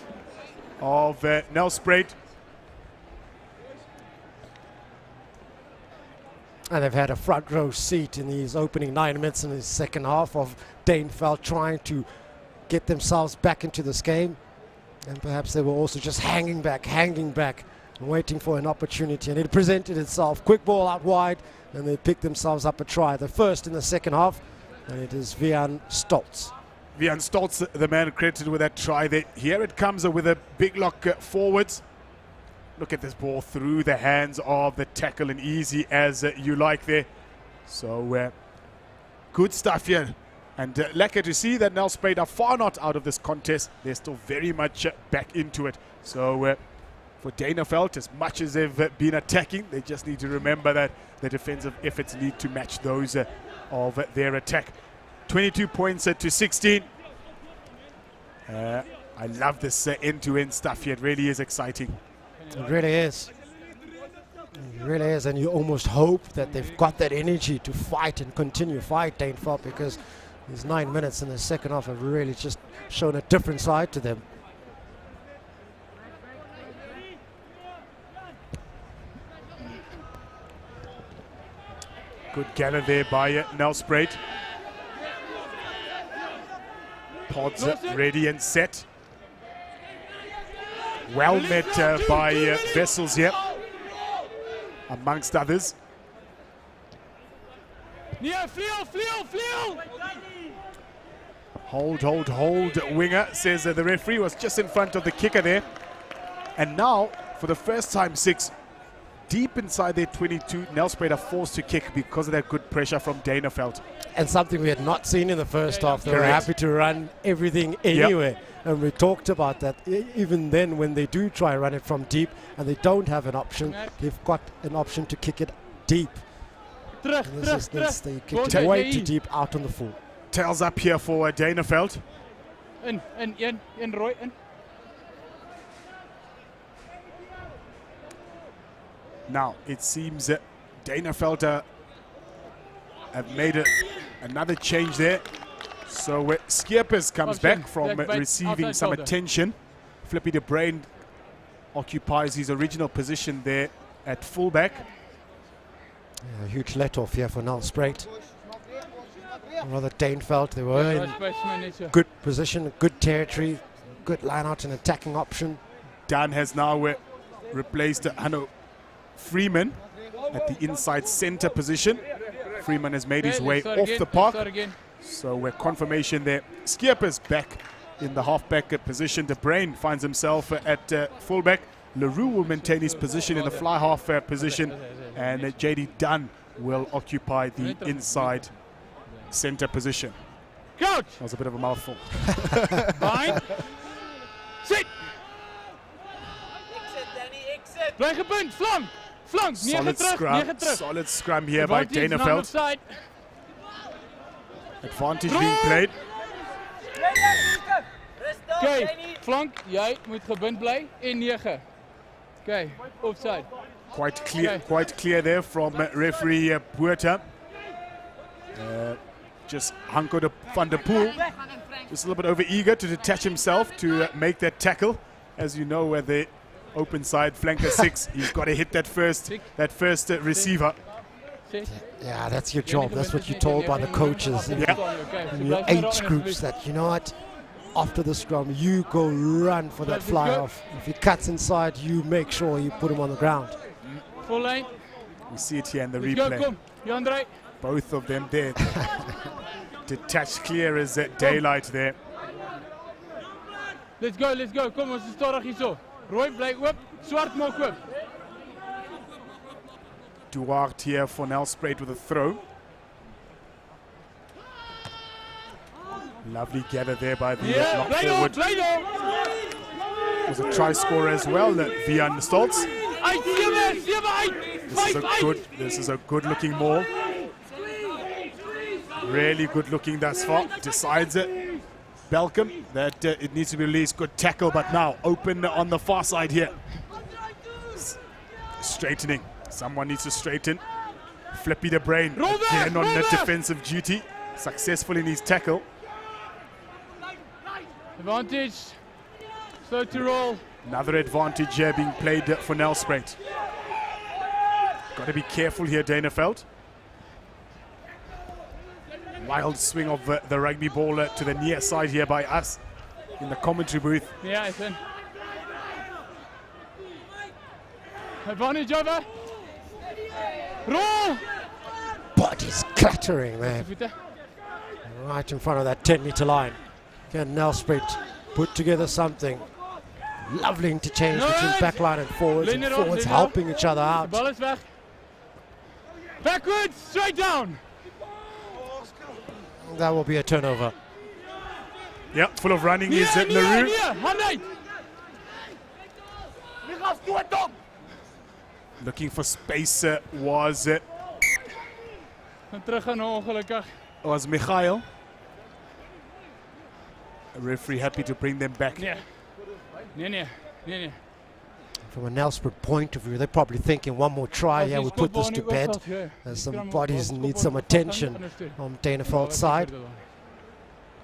of Nelspruit. And they've had a front row seat in these opening 9 minutes in the second half of Duineveld trying to get themselves back into this game. And perhaps they were also just hanging back, and waiting for an opportunity. And it presented itself. Quick ball out wide, and they picked themselves up a try. The first in the second half, and it is Vian Stoltz. Vian Stoltz, the man credited with that try there. Here it comes with a big lock forwards. Look at this ball through the hands of the tackle, and easy as you like there. So good stuff here. And lucky to see that Nelspruit are far not out of this contest. They're still very much back into it. So for Duineveld, as much as they've been attacking, they just need to remember that the defensive efforts need to match those of their attack. 22 points to 16. I love this end-to-end stuff here. It really is exciting. It really is. It really is, and you almost hope that they've got that energy to fight and continue fight Duineveld, because these 9 minutes in the second half have really just shown a different side to them. Good gather there by Nelspruit. Pods ready and set. Well met by Vessels here, amongst others. Yeah, fleal! Hold, winger, says the referee was just in front of the kicker there. And now, for the first time, 6, deep inside their 22. Nelspruit are forced to kick because of that good pressure from Duineveld. And something we had not seen in the first half. They were Correct. happy to run everything anywhere. And we talked about that. Even then, when they do try run it from deep and they don't have an option, they've got an option to kick it deep. And this is they kicked it way too deep out on the full. Tails up here for Duineveld. In, Roy, in. Now, it seems that Duineveld have made another change there. So Skeepers comes back from receiving some attention. Flippy de Brain occupies his original position there at fullback. Yeah, a huge let-off here for Nelspruit. Rather Duineveld, they were in good position, good territory, good line-out and attacking option. Dan has now replaced Hanno Freeman at the inside center position. Freeman has made his way off the park. So confirmation there. Skeepers back in the halfback position. De Brain finds himself at fullback. LaRue will maintain his position in the fly half position. And JD Dunn will occupy the inside center position. Coach! That was a bit of a mouthful. Fine. Sit! Blijf gepunt, flank! Flank, solid scrum here by Duineveld. Advantage being played. Okay, flank, jij moet gebind blijven in 9. Okay, offside. Quite clear there from referee Buerta. Just Hanko van der Poel, just a little bit over eager to detach himself to make that tackle. As you know, where the open side flanker 6, he's got to hit that first receiver. Yeah, that's your job. That's what you're told by the coaches in your age groups, that you know what, after the scrum you go run for that fly off. If he cuts inside, you make sure you put him on the ground. Full line. We see it here in the replay. Go, both of them there. Detached clear as daylight there. Let's go. Kom, ons is stadig hier zo. Roy, bly oop. Swart maak oop. Duarte here for Nelspruit with a throw. Lovely gather there by the lock forward. Was a try scorer as well, Vian Stoltz. This is a good looking maul. Really good looking thus far. Decides it. Belcom that it needs to be released. Good tackle, but now open on the far side here. Straightening. Someone needs to straighten. Flippy de Brain again on the defensive duty. Successful in his tackle. Advantage. Slow to roll. Another advantage here being played for Nelspruit. Got to be careful here, Duineveld. Wild swing of the rugby ball to the near side here by us in the commentary booth. Yeah, it's in. Advantage over. Roll! Body's clattering there. Right in front of that 10-meter line. Can Nelspruit put together something? Lovely interchange between backline and forwards. And forwards helping each other out. Ball is weg. Backwards, straight down. That will be a turnover. Yep, full of running is LaRue. Looking for space was Michael. A referee happy to bring them back. From a Nelspruit point of view, they're probably thinking one more try. Yeah, we put this to bed. Some bodies need some attention on Duineveld's side.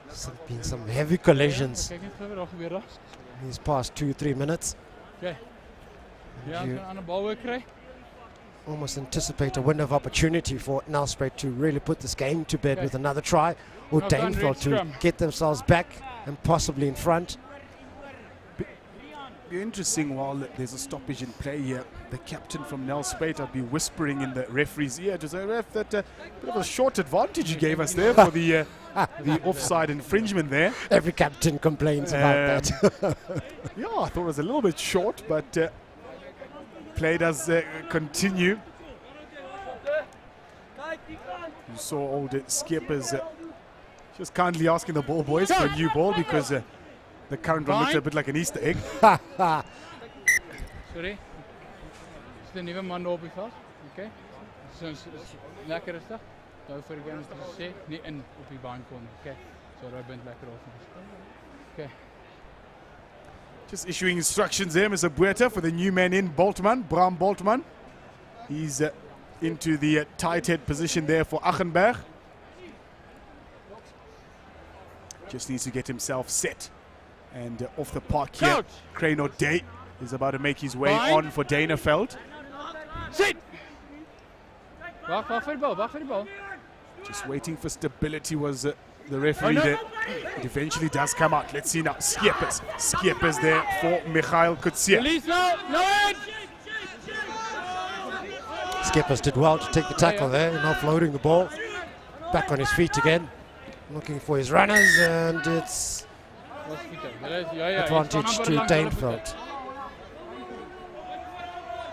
There's been some heavy collisions these past 2-3 minutes. You almost anticipate a window of opportunity for Nelspruit to really put this game to bed with another try, or Duineveld to get themselves back and possibly in front. Be interesting while there's a stoppage in play here. The captain from Nelspruit will be whispering in the referee's ear to say, ref, that bit of a short advantage you gave us there for the offside infringement there. Every captain complains about that. Yeah, I thought it was a little bit short, but play does continue. You saw old Skippers just kindly asking the ball boys for a new ball because the current one looked a bit like an Easter egg. Sorry. Is de nuwe man op die veld? Okay. So lekker rustig. Nou vir die game te sê, nie in op die baan kom. Okay. So hy bent lekker af. Okay. Just issuing instructions there, Mr. Buerta, for the new man in, Boltman, Bram Boltman. He's into the tight head position there for Achenberg. Just needs to get himself set. And off the park here, Crane O'Day is about to make his way on for Duineveld. Sit! Wacht vir die bal, wacht vir die bal. Just waiting for stability was the referee there. It eventually does come out. Let's see now. Skippers there for Michael Kutsia. Release now, no end! Skippers did well to take the tackle there, not floating the ball. Back on his feet again, looking for his runners, and it's advantage to Duineveld.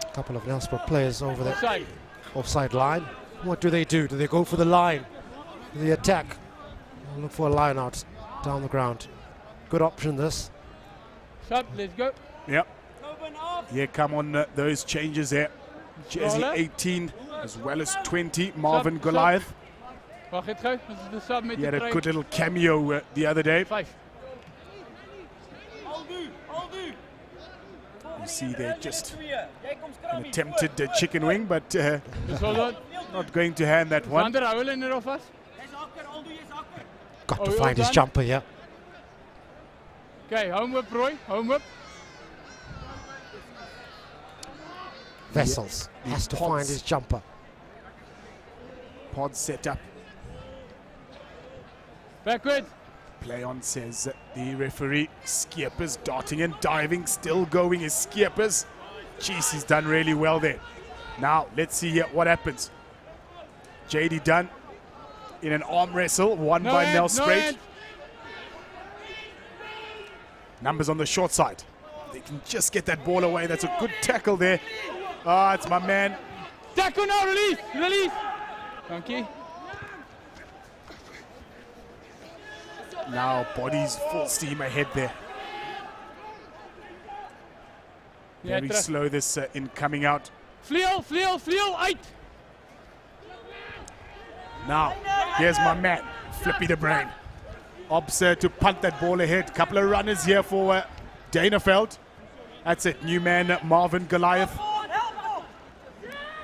A couple of Nelspruit players over the offside line. What do? Do they go for the line? The attack? Look for a line out down the ground. Good option this. Shut, let's go. Yep. Yeah, come on those changes there. Jersey 18 as well as 20, Marvin Goliath. He had a good little cameo the other day. You see there just an attempted chicken wing, but not going to hand that one. Got to find his jumper here. Okay, home whip, Roy, home whip. Vessels has to find his jumper. Pod set up. Backward. Play on, says the referee. Skippers darting and diving, still going is Skippers. Jeez, he's done really well there. Now, let's see what happens. JD Dunn in an arm wrestle, won by Nelspruit. Numbers on the short side. They can just get that ball away. That's a good tackle there. Ah, it's my man. Tackle now, release, release. Thank you. Now bodies full steam ahead there. Very slow this in coming out. Vleel, uit. Now, here's my man, Flippy the Brain. Opts to punt that ball ahead. Couple of runners here for Duineveld. That's it, new man Marvin Goliath.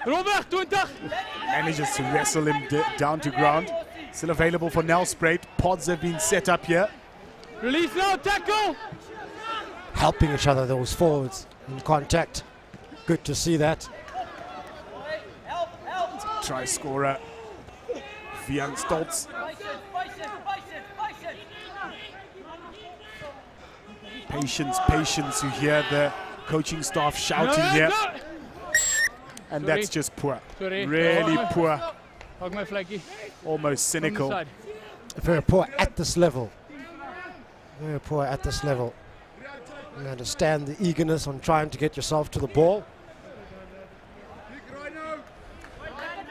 Robert, 20. Manages to wrestle him down to ground. Still available for Nelspruit. Pods have been set up here. Release now, tackle. Helping each other, those forwards in contact. Good to see that. Try scorer, Vian Stoltz. Patience, you hear the coaching staff shouting here. And that's just poor. Really poor. Almost cynical. Very poor at this level. Very poor at this level. You understand the eagerness on trying to get yourself to the ball.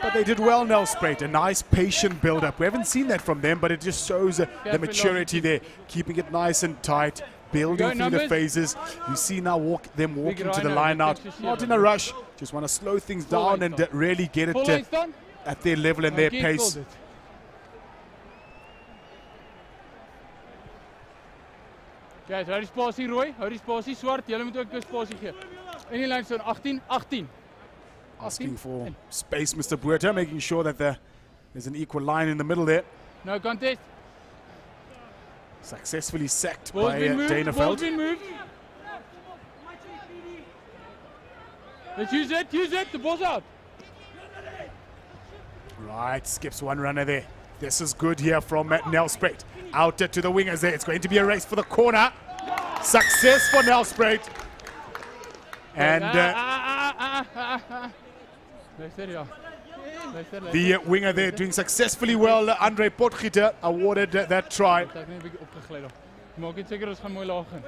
But they did well, Nelspruit. A nice, patient build-up. We haven't seen that from them, but it just shows the maturity there. Keeping it nice and tight, building through the phases. You see now them walking to the line out. Not in a rush. Just want to slow things down and really get it at their level and their pace. Guys, hou die spasie rooi, hou die spasie swart. Julle moet ook 'n spasie gee. In die lyn staan 18. Asking for space, Mr. Buerta, making sure that there's an equal line in the middle there. No contest. Successfully sacked by Duineveld. Let's use it, the ball's out. Right, skips one runner there. This is good here from Nelspruit. Out to the wingers there. It's going to be a race for the corner. Success for Nelspruit. And the winger there doing successfully well. Andre Potgieter awarded that try.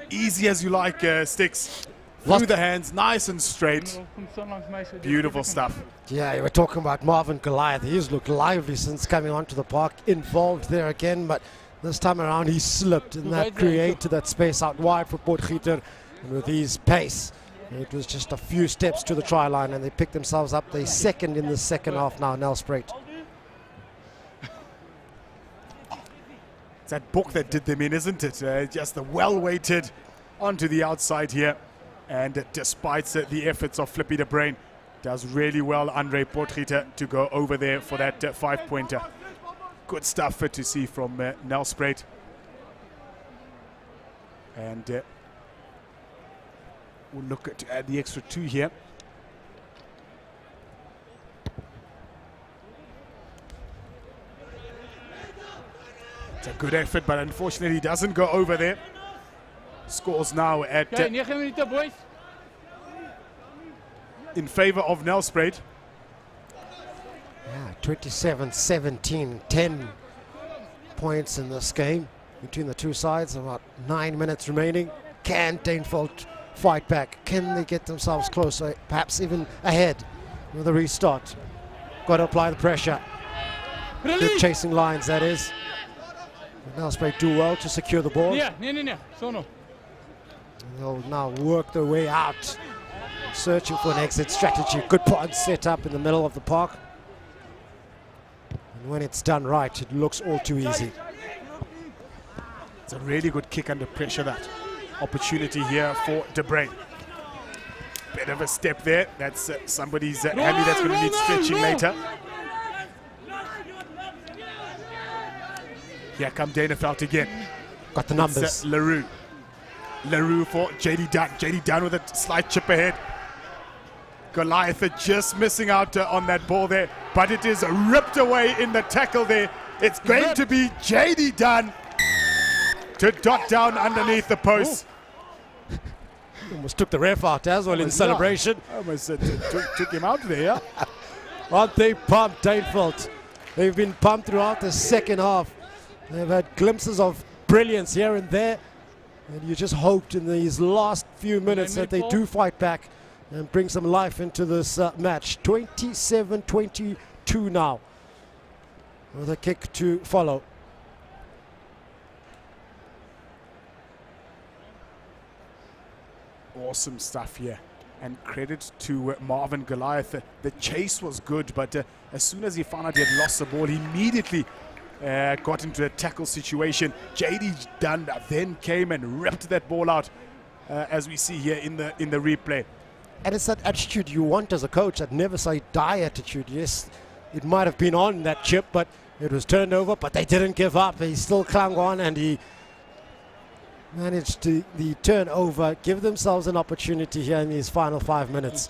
Easy as you like, Sticks. Through the hands, nice and straight. Beautiful stuff. Yeah, you were talking about Marvin Goliath. He's looked lively since coming onto the park, involved there again, but this time around he slipped, and that created that space out wide for Potgieter. And with his pace, it was just a few steps to the try line, and they picked themselves up. They're second in the second half now, Nelspruit. It's that book that did them in, isn't it? Just the well-weighted onto the outside here. And despite the efforts of Flippy the Brain, does really well, Andre Potgieter, to go over there for that 5-pointer. Good stuff to see from Nelspruit. And we'll look to add the extra 2 here. It's a good effort, but unfortunately doesn't go over there. Scores now at in favor of Nelspruit. Yeah, 27-17, 10 points in this game between the two sides. About 9 minutes remaining. Can Duineveld fight back? Can they get themselves closer, perhaps even ahead with a restart? Got to apply the pressure. Good chasing lines, that is. Nelspruit do well to secure the ball. They'll now work their way out, searching for an exit strategy. Good point set up in the middle of the park. And when it's done right, it looks all too easy. It's a really good kick under pressure, that opportunity here for De Bruyne. Bit of a step there. That's somebody's hammy that's going to need stretching later. Here come Duineveld again. Got the numbers. It's, LaRue. LaRue for JD Dunn. JD Dunn with a slight chip ahead. Goliath just missing out on that ball there, but it is ripped away in the tackle there. It's going to be JD Dunn to dot down underneath the post. Almost took the ref out as well in celebration. Almost took him out there, yeah? Aren't they pumped, Duineveld? They've been pumped throughout the second half. They've had glimpses of brilliance here and there. And you just hoped in these last few minutes that they do fight back and bring some life into this match. 27-22 now, with a kick to follow. Awesome stuff here. And credit to Marvin Goliath. The chase was good, but as soon as he found out he had lost the ball, he immediately got into a tackle situation. JD Dunn then came and ripped that ball out, as we see here in the replay. And it's that attitude you want as a coach, that never say die attitude. Yes, it might have been on that chip, but it was turned over, but they didn't give up. He still clung on, and he managed to the turnover, give themselves an opportunity here in these final 5 minutes.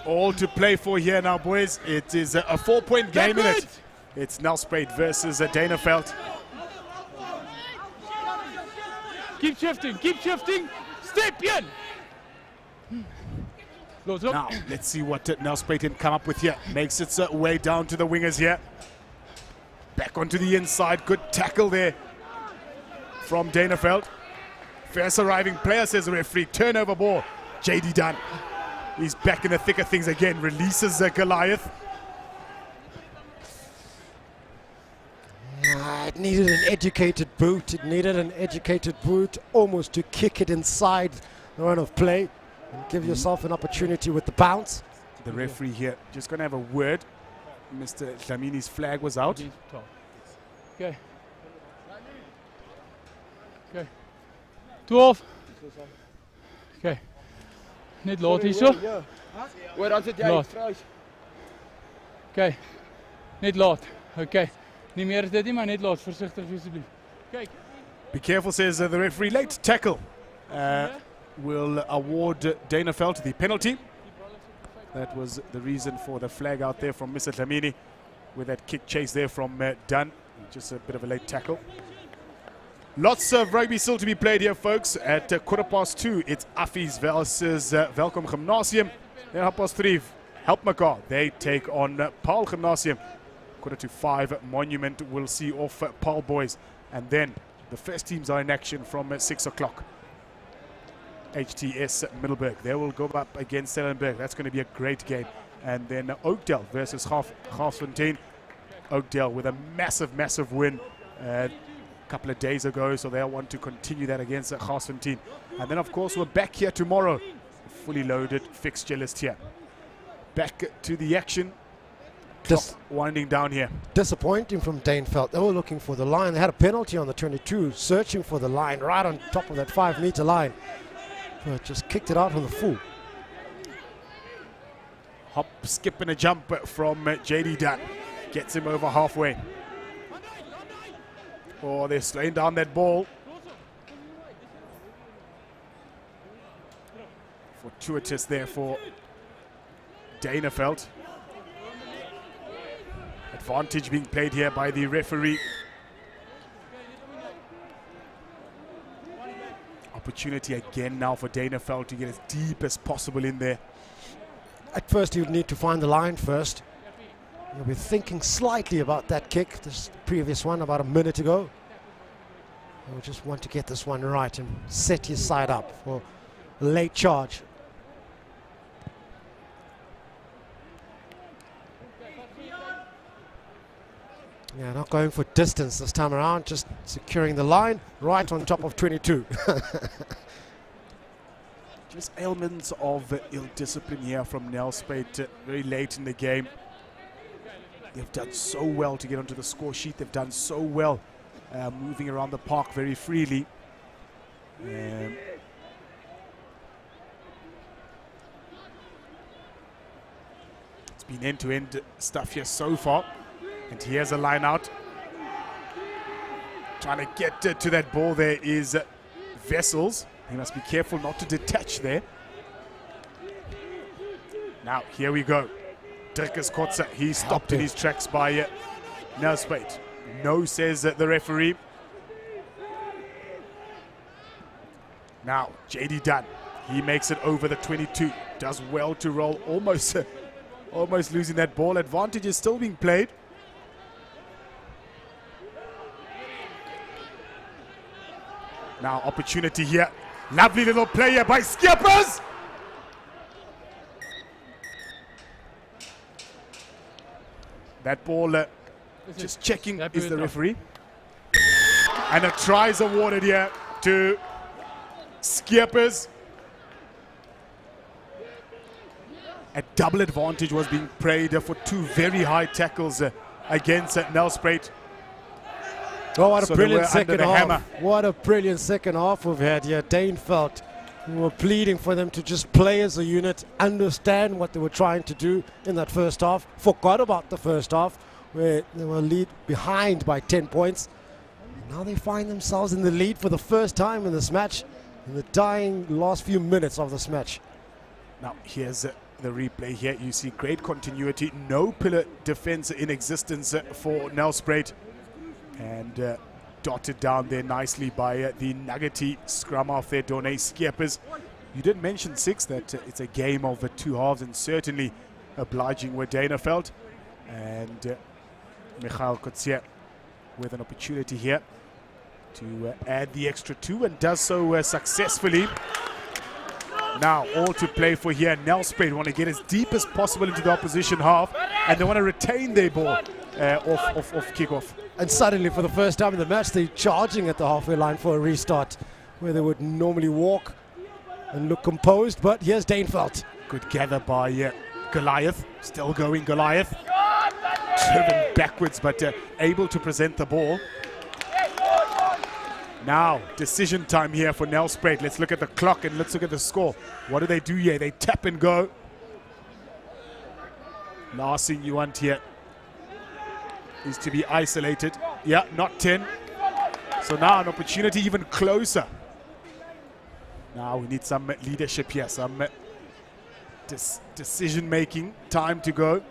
All to play for here now, boys. It is a 4-point game in it. It's Nelspruit versus Duineveld. Keep shifting, step in! Now, let's see what Nelspruit can come up with here. Makes its way down to the wingers here. Back onto the inside. Good tackle there from Duineveld. First arriving player, says the referee. Turnover ball. JD Dunn. He's back in the thick of things again. Releases Goliath. It needed an educated boot. It needed an educated boot almost to kick it inside the run of play and give yourself an opportunity with the bounce. The referee here just going to have a word. Mr. Dlamini's flag was out. Okay. 12. Okay. Net laat hier so. Laat. Okay. Net laat. Okay. Nie meer as dit nie, maar net laat. Versigtig asseblief. Kyk. Be careful, says the referee. Late tackle will award Duineveld the penalty. That was the reason for the flag out there from Mr. Dlamini, with that kick chase there from Dunn. Just a bit of a late tackle. Lots of rugby still to be played here, folks. At 2:15, it's Affies versus Welkom Gymnasium. Then 3:30, Help Mekaar. They take on Paul Gymnasium. 4:45, Monument will see off Paul Boys. And then the first teams are in action from 6 o'clock. HTS Middelburg, they will go up against Stellenberg. That's going to be a great game. And then Oakdale versus Garsfontein. Oakdale with a massive win a couple of days ago, so they'll want to continue that against Garsfontein. And then of course we're back here tomorrow, fully loaded fixture list here. Back to the action. Clock winding down here. Disappointing from Duineveld. They were looking for the line. They had a penalty on the 22, searching for the line right on top of that 5-meter line. But just kicked it out on the full. Hop, skip and a jump from JD Dunn. Gets him over halfway. Oh, they're slowing down that ball. Fortuitous there for Duineveld. Advantage being played here by the referee. Opportunity again now for Duineveld to get as deep as possible in there. At first, you would need to find the line first. You'll be thinking slightly about that kick, this previous one about a minute ago. You'll just want to get this one right and set your side up for a late charge. Yeah, not going for distance this time around, just securing the line right on top of 22. Just elements of ill-discipline here from Nelspruit very late in the game. They've done so well to get onto the score sheet. They've done so well moving around the park very freely. It's been end-to-end stuff here so far. And here's a line out. Trying to get to that ball there is Vessels. He must be careful not to detach there. Now, here we go. Dirkus Kotze, he's stopped in his tracks by Nelspruit. No, says the referee. Now, JD Dunn, he makes it over the 22. Does well to roll, almost losing that ball. Advantage is still being played. Now, opportunity here. Lovely little play here by Skippers. That ball, just checking, is the referee. And a try is awarded here to Skippers. A double advantage was being played for two very high tackles against Nelspruit. Oh, what a So brilliant second half. hammer. What a brilliant second half we've had here. Duineveld, we were pleading for them to just play as a unit, understand what they were trying to do in that first half. Forgot about the first half, where they were lead behind by 10 points. And now they find themselves in the lead for the first time in this match, in the dying last few minutes of this match. Now, here's the replay here. You see great continuity. No pillar defense in existence for Nelspruit. And dotted down there nicely by the Nuggety scrum off there, Donay Skippers. You did mention, Six, that it's a game of two halves, and certainly obliging with Duineveld. And Michael Kotze with an opportunity here to add the extra two, and does so successfully. Now, all to play for here. Nelspruit want to get as deep as possible into the opposition half, and they want to retain their ball off kickoff. And suddenly, for the first time in the match, they're charging at the halfway line for a restart, where they would normally walk and look composed. But here's Duineveld. Good gather by Goliath. Still going, Goliath. Driven backwards, but able to present the ball. Now, decision time here for Nelspruit. Let's look at the clock and let's look at the score. What do they do here? They tap and go. Last thing you want here is to be isolated. Yeah, not 10. So now an opportunity even closer. Now we need some leadership here, some decision making. Time to go.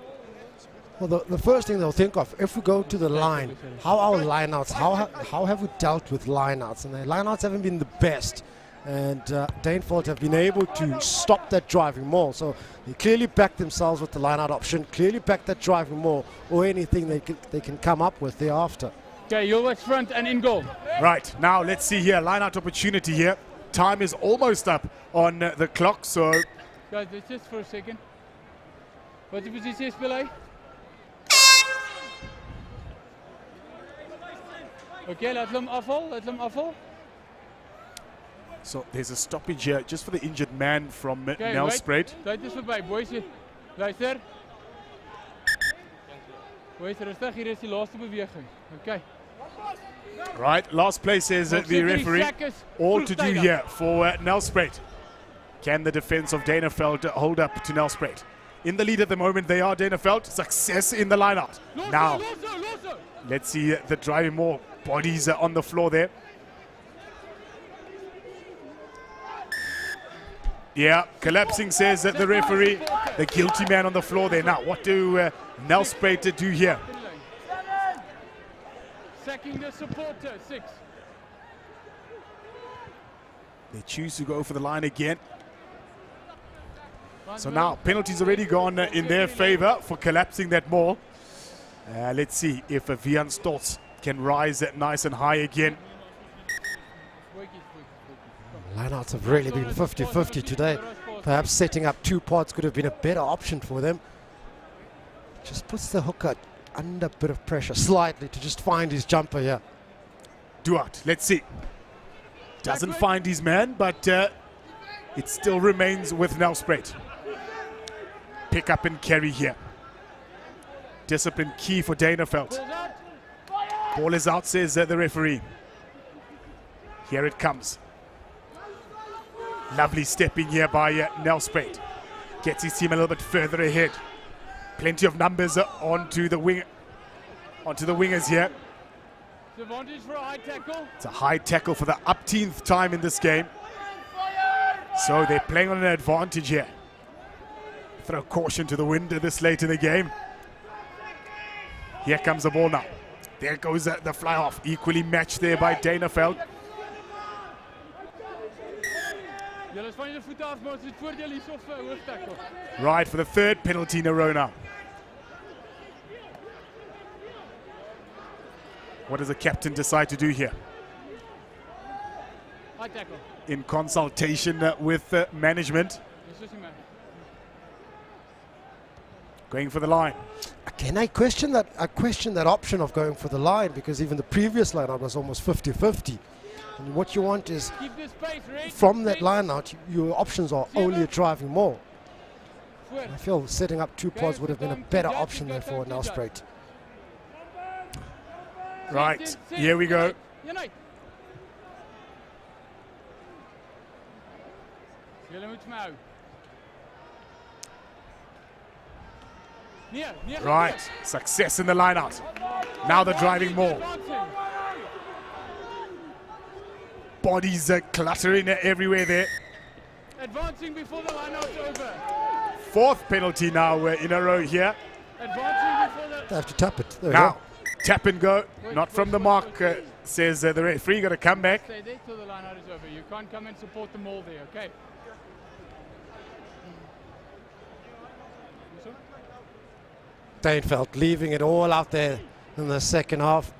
Well, the first thing they'll think of, if we go to the line, how are our lineouts? How have we dealt with lineouts? And the lineouts haven't been the best. And Duineveld have been able to stop that driving maul. So they clearly back themselves with the line-out option, clearly back that driving maul or anything they can come up with thereafter. Okay, you'll watch front and in goal. Right, now let's see here. Line-out opportunity here. Time is almost up on the clock, so... Guys, just for a second. Wat die posisie speel hy? Okay, laat hom afval. So there's a stoppage here just for the injured man from Nelspruit. Tyd is verby, boys. Luister. Boys, rustig, hier is die laaste beweging. Okay. Right, last place says the referee. All to do here for Nelspruit. Can the defense of Duineveld hold up to Nelspruit? In the lead at the moment, they are Duineveld. Success in the line-out. Now, let's see the driving more. Bodies on the floor there. Yeah, collapsing, says the referee. The guilty man on the floor there. Now, what do Nelspruit do here? Sacking the supporter, 6. They choose to go for the line again. So now, penalties already gone in their favor for collapsing that maul. Let's see if Vian Stolz can rise nice and high again. Lineouts have really been 50-50 today. Perhaps setting up 2 pods could have been a better option for them. Just puts the hooker under a bit of pressure slightly to just find his jumper here. Duart, let's see. Doesn't find his man, but it still remains with Nelspruit. Pick up and carry here. Discipline key for Duineveld. Ball is out, says the referee. Here it comes. Lovely stepping here by Nelspruit. Gets his team a little bit further ahead. Plenty of numbers onto the wingers here. Advantage for a high tackle. It's a high tackle for the 18th time in this game. So they're playing on an advantage here. Throw caution to the wind this late in the game. Here comes the ball now. There goes the fly off. Equally matched there by Duineveld. Right, for the 3rd penalty in a row now. What does the captain decide to do here? High tackle. In consultation with management. Going for the line. Again, I question that option of going for the line, because even the previous line-out was almost 50-50. And what you want is, from that line-out, your options are only a driving more. I feel setting up 2 pods would have been a better option there for Nelspruit. Right, here we go. Right, success in the line-out. Now the driving more. Bodies cluttering everywhere there. Advancing before the line-out's over. 4th penalty now in a row here. Advancing before the... They have to tap it. There now, tap and go. Not from the mark, says the referee. Got to come back. Stay there till the line-out is over. You can't come and support the maul there, okay? Duineveld leaving it all out there in the second half.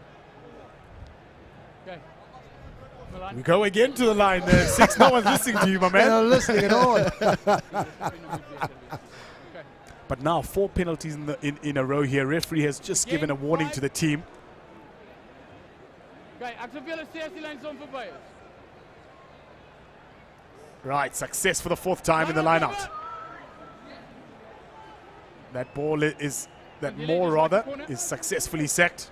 Okay. We go again to the line. 6, no one's listening to you, my man. They're not listening at all. But now 4 penalties in a row here. Referee has just given a warning to the team. Right, success for the 4th time in the line-out. That ball is... That maul rather is successfully sacked.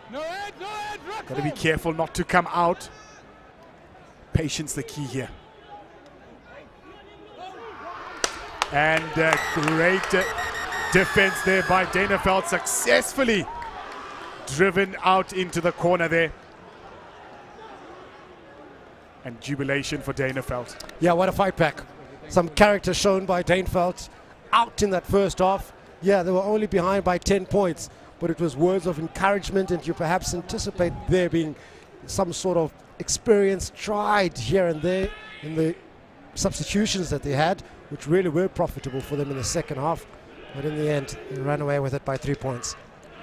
Got to be careful not to come out. Patience the key here. And great defense there by Duineveld, successfully driven out into the corner there. And jubilation for Duineveld. Yeah, what a fight back. Some character shown by Duineveld out in that first half. Yeah, they were only behind by 10 points, but it was words of encouragement, and you perhaps anticipate there being some sort of experience tried here and there in the substitutions that they had, which really were profitable for them in the second half. But in the end, they ran away with it by 3 points.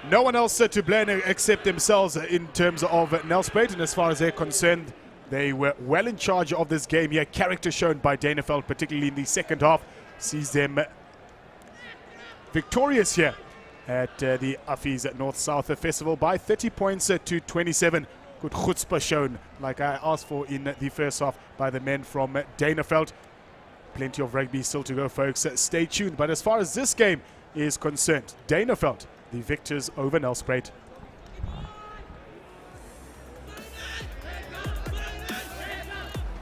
No one else to blame except themselves in terms of Nelspruit, and as far as they're concerned, they were well in charge of this game here. Character shown by Duineveld, particularly in the second half, sees them victorious here at the Affies North-South Festival by 30 points to 27. Good chutzpah shown, like I asked for in the first half, by the men from Duineveld. Plenty of rugby still to go, folks. Stay tuned. But as far as this game is concerned, Duineveld, the victors over Nelspruit.